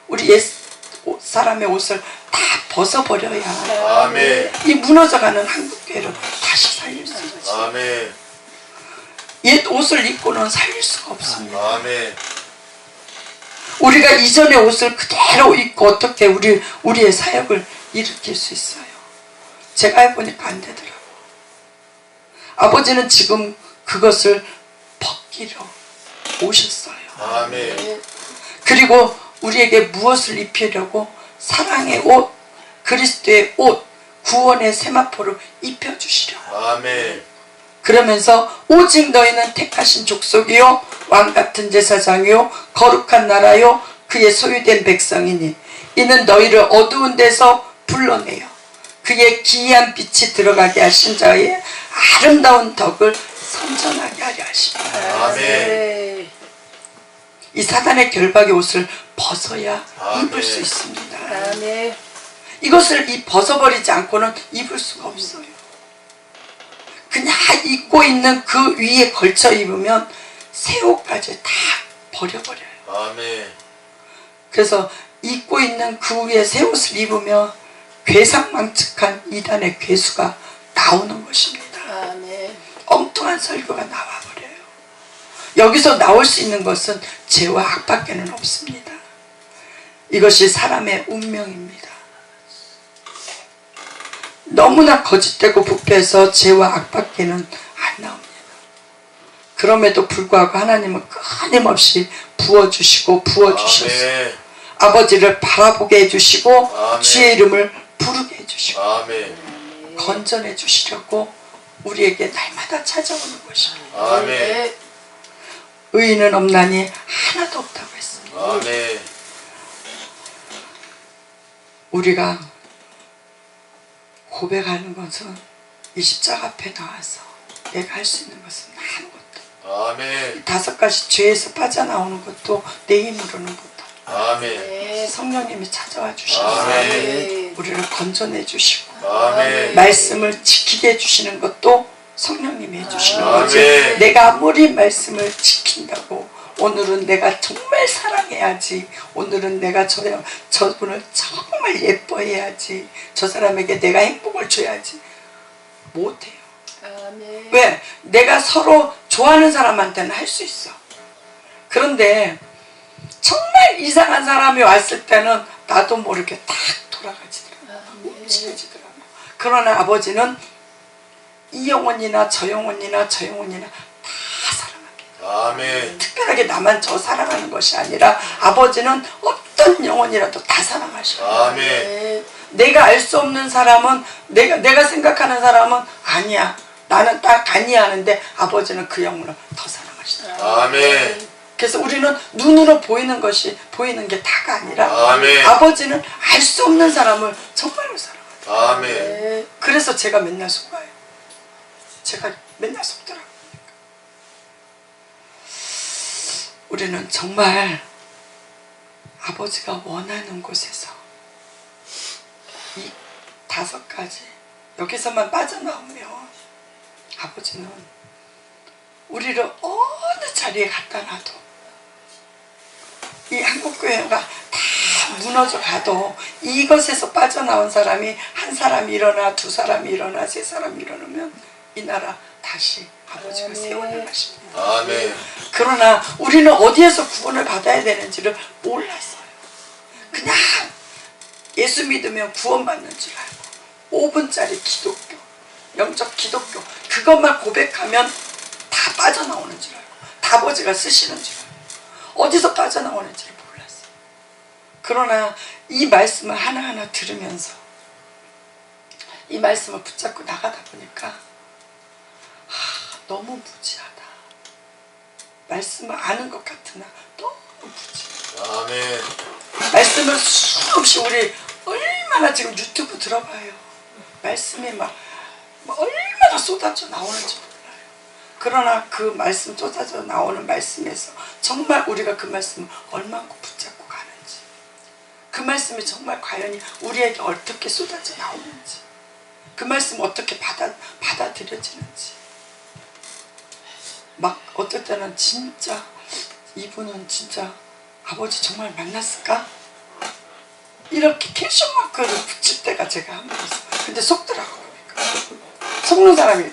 우리 옛사람의 옷을 다 벗어버려야 아멘. 이 무너져가는 한국교회를 다시 살릴 수 있죠. 아멘. 옛 옷을 입고는 살릴 수가 없습니다. 아멘. 우리가 이전의 옷을 그대로 입고 어떻게 우리의 사역을 일으킬 수 있어요? 제가 해보니까 안 되더라고요. 아버지는 지금 그것을 벗기러 오셨어요. 아멘. 그리고 우리에게 무엇을 입히려고? 사랑의 옷, 그리스도의 옷, 구원의 세마포를 입혀주시려고. 아멘. 그러면서 오직 너희는 택하신 족속이요 왕같은 제사장이요 거룩한 나라요 그의 소유된 백성이니 이는 너희를 어두운 데서 불러내어 그의 기이한 빛이 들어가게 하신 자의 아름다운 덕을 선전하게 하려 하십니다. 아멘. 네. 이 사단의 결박의 옷을 벗어야 아멘. 입을 수 있습니다. 아멘. 이것을 벗어버리지 않고는 입을 수가 없어요. 그냥 입고 있는 그 위에 걸쳐 입으면 새 옷까지 다 버려버려요. 아멘. 그래서 입고 있는 그 위에 새 옷을 입으면 괴상망측한 이단의 괴수가 나오는 것입니다. 아멘. 엉뚱한 설교가 나와버려요. 여기서 나올 수 있는 것은 죄와 악밖에는 없습니다. 이것이 사람의 운명입니다. 너무나 거짓되고 부패해서 죄와 악밖에는 안 나옵니다. 그럼에도 불구하고 하나님은 끊임없이 부어주시고 부어주셔서 아멘. 아버지를 바라보게 해주시고 아멘. 주의 이름을 부르게 해주시고 아멘. 건전해 주시려고 우리에게 날마다 찾아오는 것입니다. 아멘. 의인은 없나니 하나도 없다고 했습니다. 아멘. 우리가 고백하는 것은 이 십자가 앞에 나와서 내가 할 수 있는 것은 아무것도, 아멘. 5가지 죄에서 빠져나오는 것도 내 힘으로는 못합니다. 아멘. 네. 성령님이 찾아와 주셔서 아멘. 우리를 건전해 주시고 아멘. 말씀을 지키게 해주시는 것도 성령님이 해주시는 거죠. 아멘. 내가 아무리 말씀을 지킨다고 오늘은 내가 정말 사랑해야지, 오늘은 내가 저분을 정말 예뻐해야지, 저 사람에게 내가 행복을 줘야지 못해요. 아멘. 왜? 내가 서로 좋아하는 사람한테는 할 수 있어. 그런데 정말 이상한 사람이 왔을 때는 나도 모르게 딱 돌아가지더라고요. 움츠러지더라고요. 그러나 아버지는 이 영혼이나 저 영혼이나 저 영혼이나 다 사랑합니다. 아멘. 특별하게 나만 저 사랑하는 것이 아니라 아버지는 어떤 영혼이라도 다 사랑하셔요. 아멘. 내가 알 수 없는 사람은, 내가 생각하는 사람은 아니야, 나는 딱 아니야 하는데 아버지는 그 영혼을 더 사랑하시더라고요. 아멘. 그래서 우리는 눈으로 보이는 것이, 보이는 게 다가 아니라 아멘. 아버지는 알 수 없는 사람을 정말로 사랑해요. 아멘. 네. 그래서 제가 맨날 속아요. 제가 맨날 속더라고요. 우리는 정말 아버지가 원하는 곳에서 이 5가지 여기서만 빠져나오면 아버지는 우리를 어느 자리에 갖다 놔도, 이 한국교회가 다 무너져 가도 이것에서 빠져나온 사람이 한 사람이 일어나, 2사람이 일어나, 3사람이 일어나면 이 나라 다시 아버지가 세워나가십니다. 아멘. 그러나 우리는 어디에서 구원을 받아야 되는지를 몰랐어요. 그냥 예수 믿으면 구원받는 줄 알고 5분짜리 기독교, 영적 기독교 그것만 고백하면 다 빠져나오는 줄 알고, 다 아버지가 쓰시는 줄 알고 어디서 빠져나오는지를 몰랐어요. 그러나 이 말씀을 하나하나 들으면서 이 말씀을 붙잡고 나가다 보니까 너무 무지하다. 말씀을 아는 것 같으나 너무 무지하다. 아멘. 말씀을 수없이 우리 얼마나 지금 유튜브 들어봐요. 말씀이 막 얼마나 쏟아져 나오는지 몰라요. 그러나 그 말씀 쏟아져 나오는 말씀에서 정말 우리가 그 말씀을 얼마나 붙잡고 가는지, 그 말씀이 정말 과연 우리에게 어떻게 쏟아져 나오는지, 그 말씀 어떻게 받아들여지는지, 막 어떨 때는 진짜 이분은 진짜 아버지 정말 만났을까? 이렇게 캡션 마크를 붙일 때가 제가 한 번 있어요. 근데 속더라고 보니까. 속는 사람이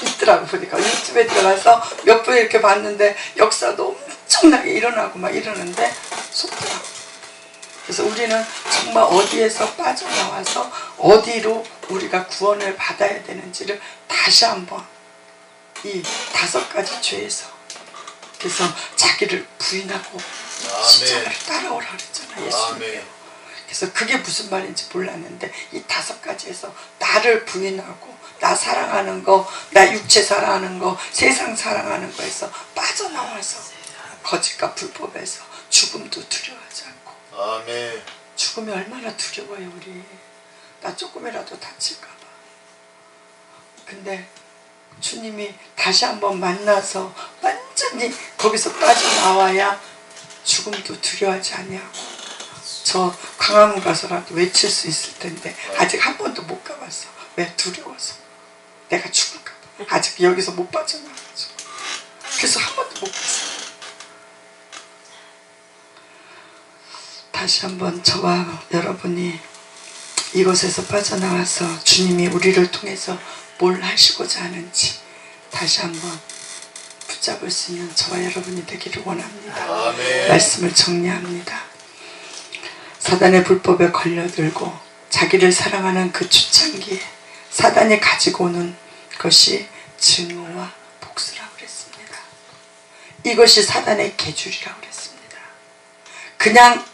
있더라고 보니까. 유튜브에 들어가서 몇 분 이렇게 봤는데 역사도 엄청나게 일어나고 막 이러는데 속더라고. 그래서 우리는 정말 어디에서 빠져나와서 어디로 우리가 구원을 받아야 되는지를 다시 한번 이 5가지 죄에서, 그래서 자기를 부인하고 십자가를 따라오라 그랬잖아요. 예수님. 아멘. 그래서 그게 무슨 말인지 몰랐는데 이 5가지에서 나를 부인하고 나 사랑하는 거, 나 육체 사랑하는 거, 세상 사랑하는 거에서 빠져나와서 거짓과 불법에서 죽음도 두려워하지 않고. 아멘. 죽음이 얼마나 두려워요. 우리 나 조금이라도 다칠까 봐. 근데 주님이 다시 한번 만나서 완전히 거기서 빠져나와야 죽음도 두려워하지 아니하고 저 광화문 가서라도 외칠 수 있을 텐데 아직 한 번도 못 가봤어. 왜? 두려워서. 내가 죽을까 봐. 아직 여기서 못 빠져나와가지고. 그래서 한 번도 못 갔어. 다시 한번 저와 여러분이 이곳에서 빠져나와서 주님이 우리를 통해서 뭘 하시고자 하는지 다시 한번 붙잡을 수 있는 저와 여러분이 되기를 원합니다. 아멘. 말씀을 정리합니다. 사단의 불법에 걸려들고 자기를 사랑하는 그 초창기에 사단이 가지고 오는 것이 증오와 복수라고 그랬습니다. 이것이 사단의 계줄이라고 그랬습니다. 그냥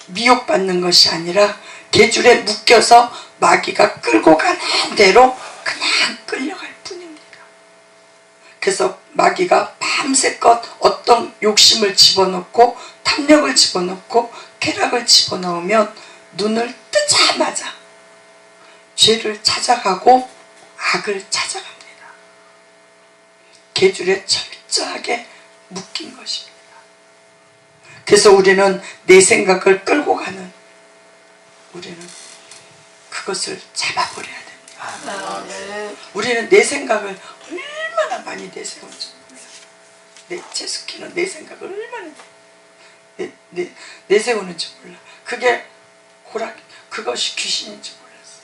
미혹받는 것이 아니라 계줄에 묶여서 마귀가 끌고 가는 대로 그냥 끌려갈 뿐입니다. 그래서 마귀가 밤새껏 어떤 욕심을 집어넣고 탐욕을 집어넣고 쾌락을 집어넣으면 눈을 뜨자마자 죄를 찾아가고 악을 찾아갑니다. 계줄에 철저하게 묶인 것입니다. 그래서 우리는 내 생각을 끌고 가는 우리는 그것을 잡아버려야 됩니다. 아멘. 우리는 내 생각을 얼마나 많이 내세우는지 몰라. 제 스키는 내 생각을 얼마나 내세우는지 몰라. 그게 호락, 그것이 귀신인지 몰랐어.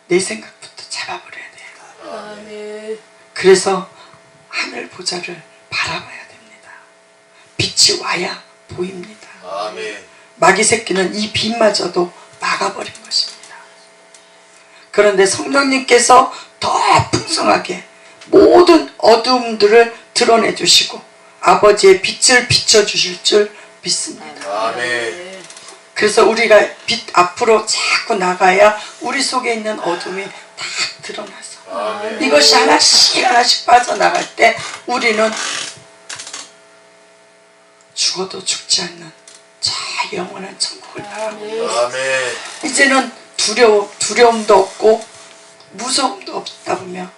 내 생각부터 잡아버려야 돼요. 아멘. 그래서 하늘 보좌를 바라봐야 됩니다. 빛이 와야 보입니다. 아멘. 마귀 새끼는 이 빛마저도 막아버린 것입니다. 그런데 성령님께서 더 풍성하게 모든 어두움들을 드러내 주시고 아버지의 빛을 비춰주실 줄 믿습니다. 아멘. 그래서 우리가 빛 앞으로 자꾸 나가야 우리 속에 있는 어둠이 다 드러나서 아멘. 이것이 하나씩 하나씩 빠져나갈 때 우리는 죽어도 죽지 않는 저 영원한 천국을 바라보고 아멘. 이제는 두려움도 없고 무서움도 없다 보면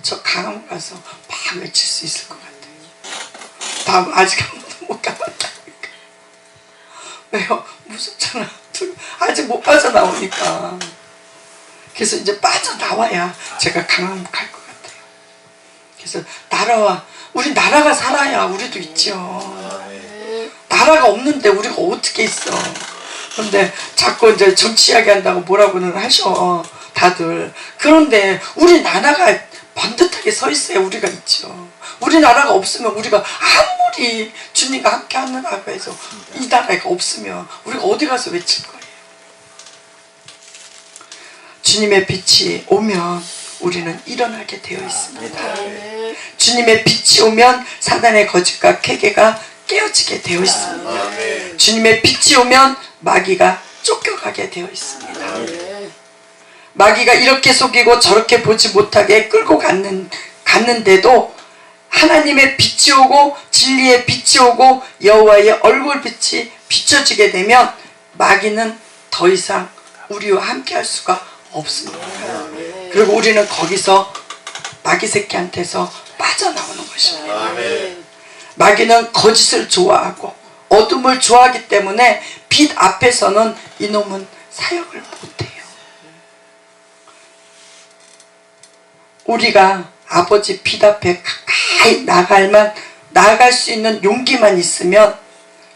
저 강원 가서 막 외칠 수 있을 것 같아요. 다음 아직 한 번도 못 가봤다니까. 왜요? 무섭잖아. 아직 못 빠져나오니까. 그래서 이제 빠져나와야 제가 강원 갈 것 같아요. 그래서 우리 나라가 살아야 우리도 있죠. 나라가 없는데 우리가 어떻게 있어. 그런데 자꾸 이제 정치 이야기한다고 뭐라고는 하셔 다들. 그런데 우리 나라가 반듯하게 서 있어야 우리가 있죠. 우리 나라가 없으면 우리가 아무리 주님과 함께 하느라고 해서 이 나라가 없으면 우리가 어디 가서 외칠 거예요. 주님의 빛이 오면 우리는 일어나게 되어 있습니다. 아멘. 주님의 빛이 오면 사단의 거짓과 계계가 깨어지게 되어 있습니다. 아멘. 주님의 빛이 오면 마귀가 쫓겨가게 되어 있습니다. 아멘. 마귀가 이렇게 속이고 저렇게 보지 못하게 끌고 갔는데도 하나님의 빛이 오고 진리의 빛이 오고 여호와의 얼굴빛이 비춰지게 되면 마귀는 더 이상 우리와 함께 할 수가 없습니다. 그리고 우리는 거기서 마귀 새끼한테서 빠져나오는 것입니다. 아멘. 마귀는 거짓을 좋아하고 어둠을 좋아하기 때문에 빛 앞에서는 이놈은 사역을 못해요. 우리가 아버지 빛 앞에 가까이 나아갈 수 있는 용기만 있으면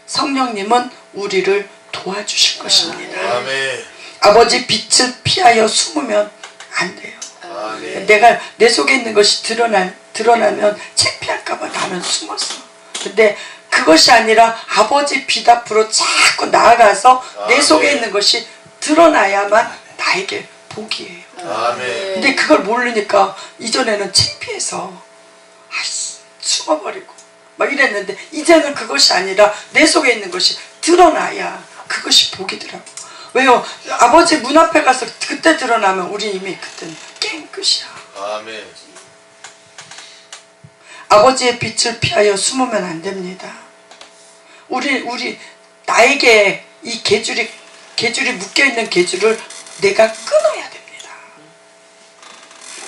성령님은 우리를 도와주실 것입니다. 아멘. 아버지 빛을 피하여 숨으면 안 돼요. 아멘. 내가 내 속에 있는 것이 드러나면 창피할까봐 나는 숨었어. 근데 그것이 아니라 아버지 빛 앞으로 자꾸 나아가서 내 속에 있는 것이 드러나야만 나에게 복이에요. 아멘. 근데 그걸 모르니까 이전에는 창피해서 숨어버리고 막 이랬는데 이제는 그것이 아니라 내 속에 있는 것이 드러나야 그것이 복이더라고. 왜요? 아버지 문 앞에 가서 그때 드러나면 우리 이미 그때는 게임 끝이야. 아멘. 아버지의 빛을 피하여 숨으면 안 됩니다. 나에게 이 계줄이 계줄이 묶여있는 계줄을 내가 끊어야 됩니다.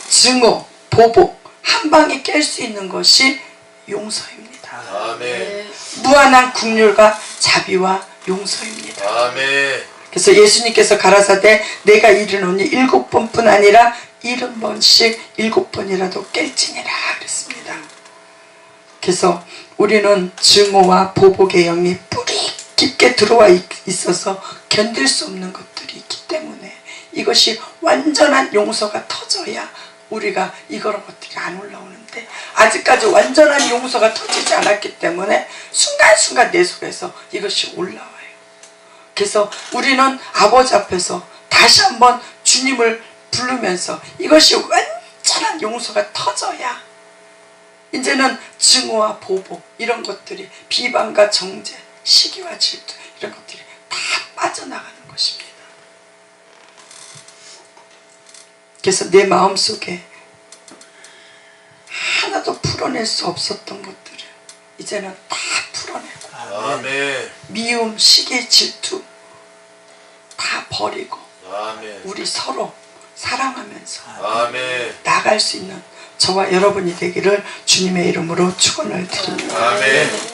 증오, 보복, 한 방에 깰 수 있는 것이 용서입니다. 아멘. 무한한 긍휼과 자비와 용서입니다. 아멘. 그래서 예수님께서 가라사대 내가 이르노니 7번뿐 아니라 70번씩 7번이라도 깰지니라 그랬습니다. 그래서 우리는 증오와 보복의 영이 뿌리 깊게 들어와 있어서 견딜 수 없는 것들이 있기 때문에 이것이 완전한 용서가 터져야 우리가 이런 것들이 안 올라오는데 아직까지 완전한 용서가 터지지 않았기 때문에 순간순간 내 속에서 이것이 올라와요. 그래서 우리는 아버지 앞에서 다시 한번 주님을 부르면서 이것이 완전한 용서가 터져야 이제는 증오와 보복 이런 것들이 비방과 정죄, 시기와 질투 이런 것들이 다 빠져나가는 것입니다. 그래서 내 마음속에 하나도 풀어낼 수 없었던 것들을 이제는 다 풀어내고 아멘. 미움, 시기, 질투 다 버리고 아멘. 우리 서로 사랑하면서 아멘. 나갈 수 있는 저와 여러분이 되기를 주님의 이름으로 축원을 드립니다. 아멘.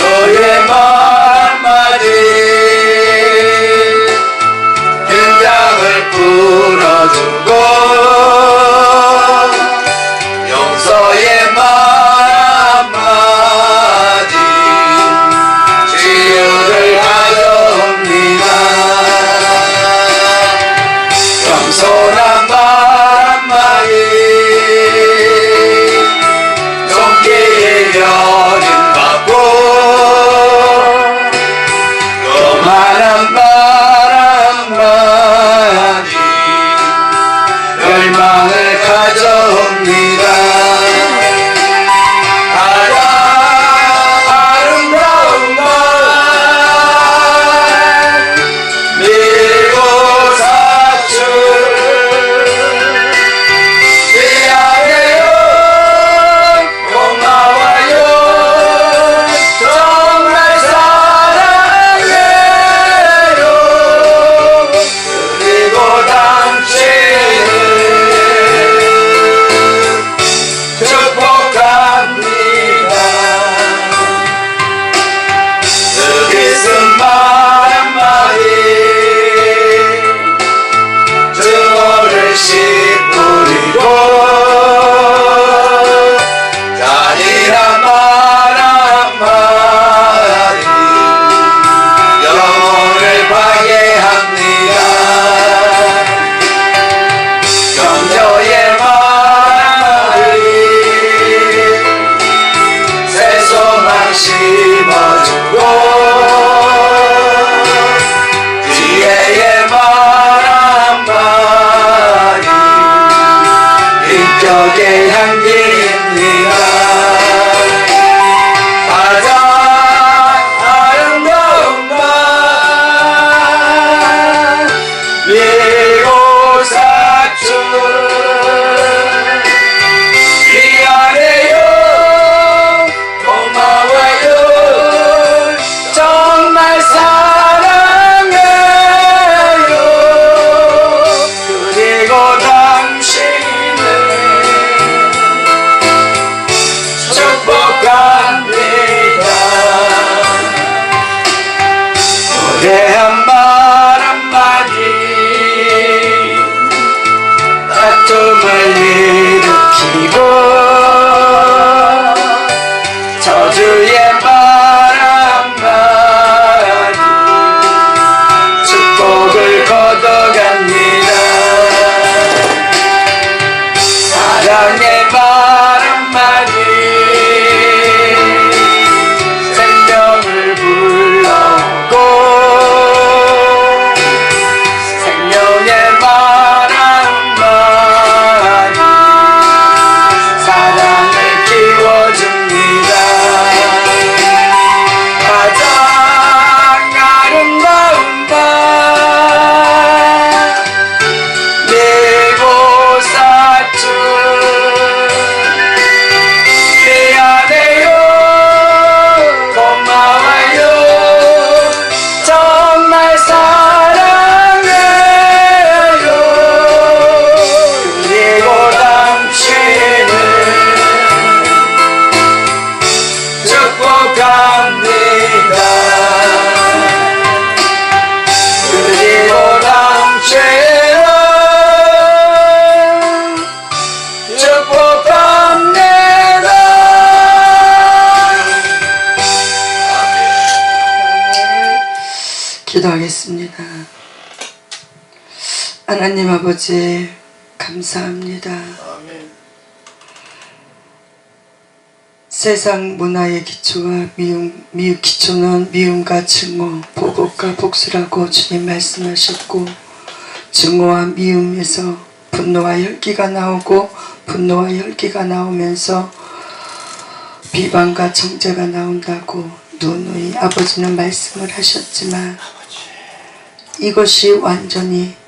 너의 말 한마디 긴장을 풀어주고 용서의 말 한마디 치유를 가져옵니다. 겸손한 말 한마디 손길이 여김받고 거만한 말 한마디 열망을 가져옵니다. 가장 아름다운 말 밀고 사출 미안해요 고마워요 정말 사랑해요 그리고 당신을 축복합니다. 뜻은 말 한마디 증오를 씻뿌리고 잔인한 말 한마디 영혼을 파괴합니다. 격려의 말 한마디 새 소망 심어주고 지혜의 말 한마디 인격의 향기입니다. 가장 아름다운 말 밀고 사출 미안해요 고마워요 정말 사랑해요 그리고 당신을 축복합니다. 무례한 말 한마디 다툼을 일으키고 저주의 말 한마디 축복을 걷어갑니다. 사랑의 말 한마디 하나님 아버지 감사합니다. 아멘. 세상 문화의 기초와 기초는 미움과 증오, 보복과 복수라고 주님 말씀하셨고, 증오와 미움에서 분노와 혈기가 나오고, 분노와 혈기가 나오면서 비방과 정죄가 나온다고 누누이 아버지는 말씀을 하셨지만, 이것이 완전히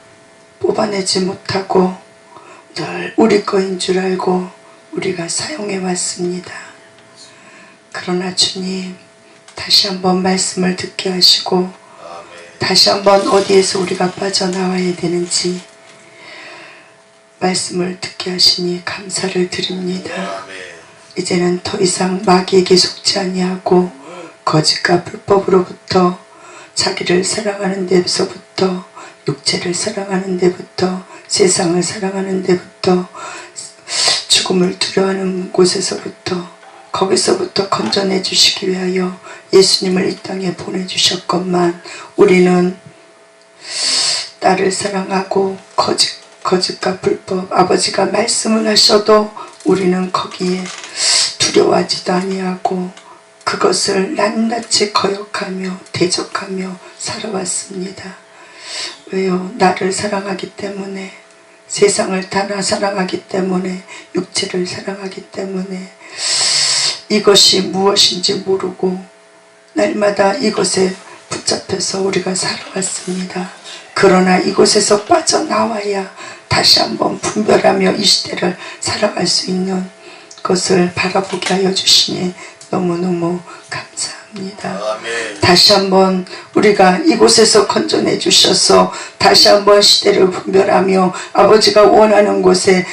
뽑아내지 못하고 늘 우리 거인 줄 알고 우리가 사용해 왔습니다. 그러나 주님, 다시 한번 말씀을 듣게 하시고 다시 한번 어디에서 우리가 빠져나와야 되는지 말씀을 듣게 하시니 감사를 드립니다. 이제는 더 이상 마귀에게 속지 아니하고 거짓과 불법으로부터, 자기를 사랑하는 데서부터, 육체를 사랑하는 데부터, 세상을 사랑하는 데부터, 죽음을 두려워하는 곳에서부터, 거기서부터 건져내 주시기 위하여 예수님을 이 땅에 보내주셨건만, 우리는 나를 사랑하고 거짓과 불법, 아버지가 말씀을 하셔도 우리는 거기에 두려워하지도 아니하고 그것을 낱낱이 거역하며 대적하며 살아왔습니다. 왜요? 나를 사랑하기 때문에, 세상을 다 사랑하기 때문에, 육체를 사랑하기 때문에 이것이 무엇인지 모르고 날마다 이것에 붙잡혀서 우리가 살아왔습니다. 그러나 이곳에서 빠져나와야 다시 한번 분별하며 이 시대를 살아갈 수 있는 것을 바라보게 하여 주시니 너무너무 감사합니다. 아멘. 다시 한번 우리가 이곳에서 건져내 주셔서 다시 한번 시대를 분별하며 아버지가 원하는 곳에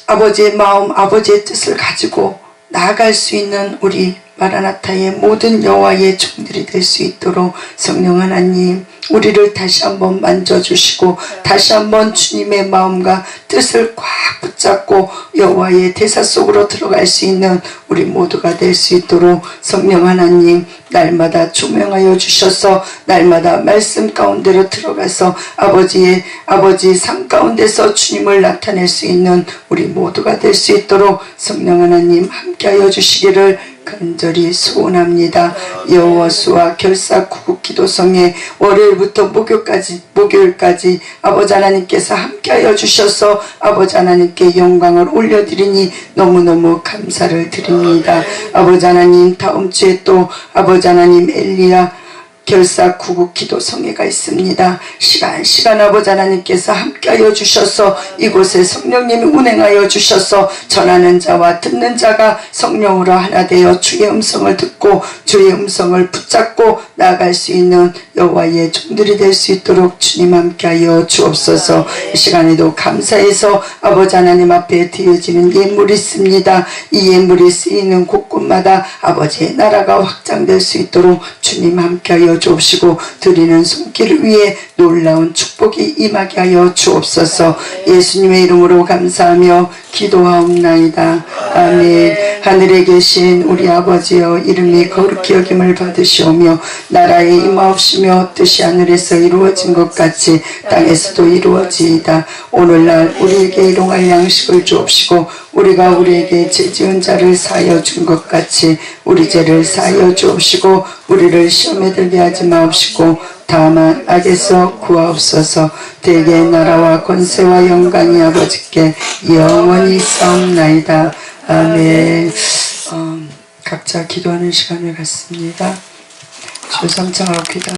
아버지의 마음, 아버지의 뜻을 가지고 나아갈 수 있는 우리 마라나타의 모든 여호와의 종들이 될 수 있도록 성령 하나님, 우리를 다시 한번 만져주시고 다시 한번 주님의 마음과 뜻을 꽉 붙잡고 여호와의 대사 속으로 들어갈 수 있는 우리 모두가 될 수 있도록 성령 하나님, 날마다 조명하여 주셔서 날마다 말씀 가운데로 들어가서 아버지 삶 가운데서 주님을 나타낼 수 있는 우리 모두가 될 수 있도록 성령 하나님 함께하여 주시기를 간절히 소원합니다. 여호와수와 결사 구국 기도성에 월요일부터 목요일까지 아버지 하나님께서 함께하여 주셔서 아버지 하나님께 영광을 올려드리니 너무너무 감사를 드립니다. 아버지 하나님, 다음 주에 또 아버지 하나님 엘리야 결사 구국 기도성회가 있습니다. 시간 아버지 하나님께서 함께하여 주셔서 이곳에 성령님이 운행하여 주셔서 전하는 자와 듣는 자가 성령으로 하나 되어 주의 음성을 듣고 주의 음성을 붙잡고 나아갈 수 있는 여호와의 종들이 될 수 있도록 주님 함께하여 주옵소서. 이 시간에도 감사해서 아버지 하나님 앞에 드려지는 예물이 있습니다. 이 예물이 쓰이는 곳곳마다 아버지의 나라가 확장될 수 있도록 주님 함께하여 주옵시고 드리는 손길 위에 놀라운 축복이 임하게 하여 주옵소서. 예수님의 이름으로 감사하며 기도하옵나이다. 아멘. 하늘에 계신 우리 아버지여, 이름이 거룩히 여김을 받으시오며 나라에 임하옵시며 뜻이 하늘에서 이루어진 것 같이 땅에서도 이루어지이다. 오늘날 우리에게 일용할 양식을 주옵시고 우리가 우리에게 죄 지은 자를 사하여 준 것 같이 우리 죄를 사하여 주옵시고 우리를 시험에 들게 하지 마옵시고 다만 악에서 구하옵소서. 대개 나라와 권세와 영광이 아버지께 영원히 있사옵나이다. 아멘. 각자 기도하는 시간을 갖습니다. 주삼창하고 기도.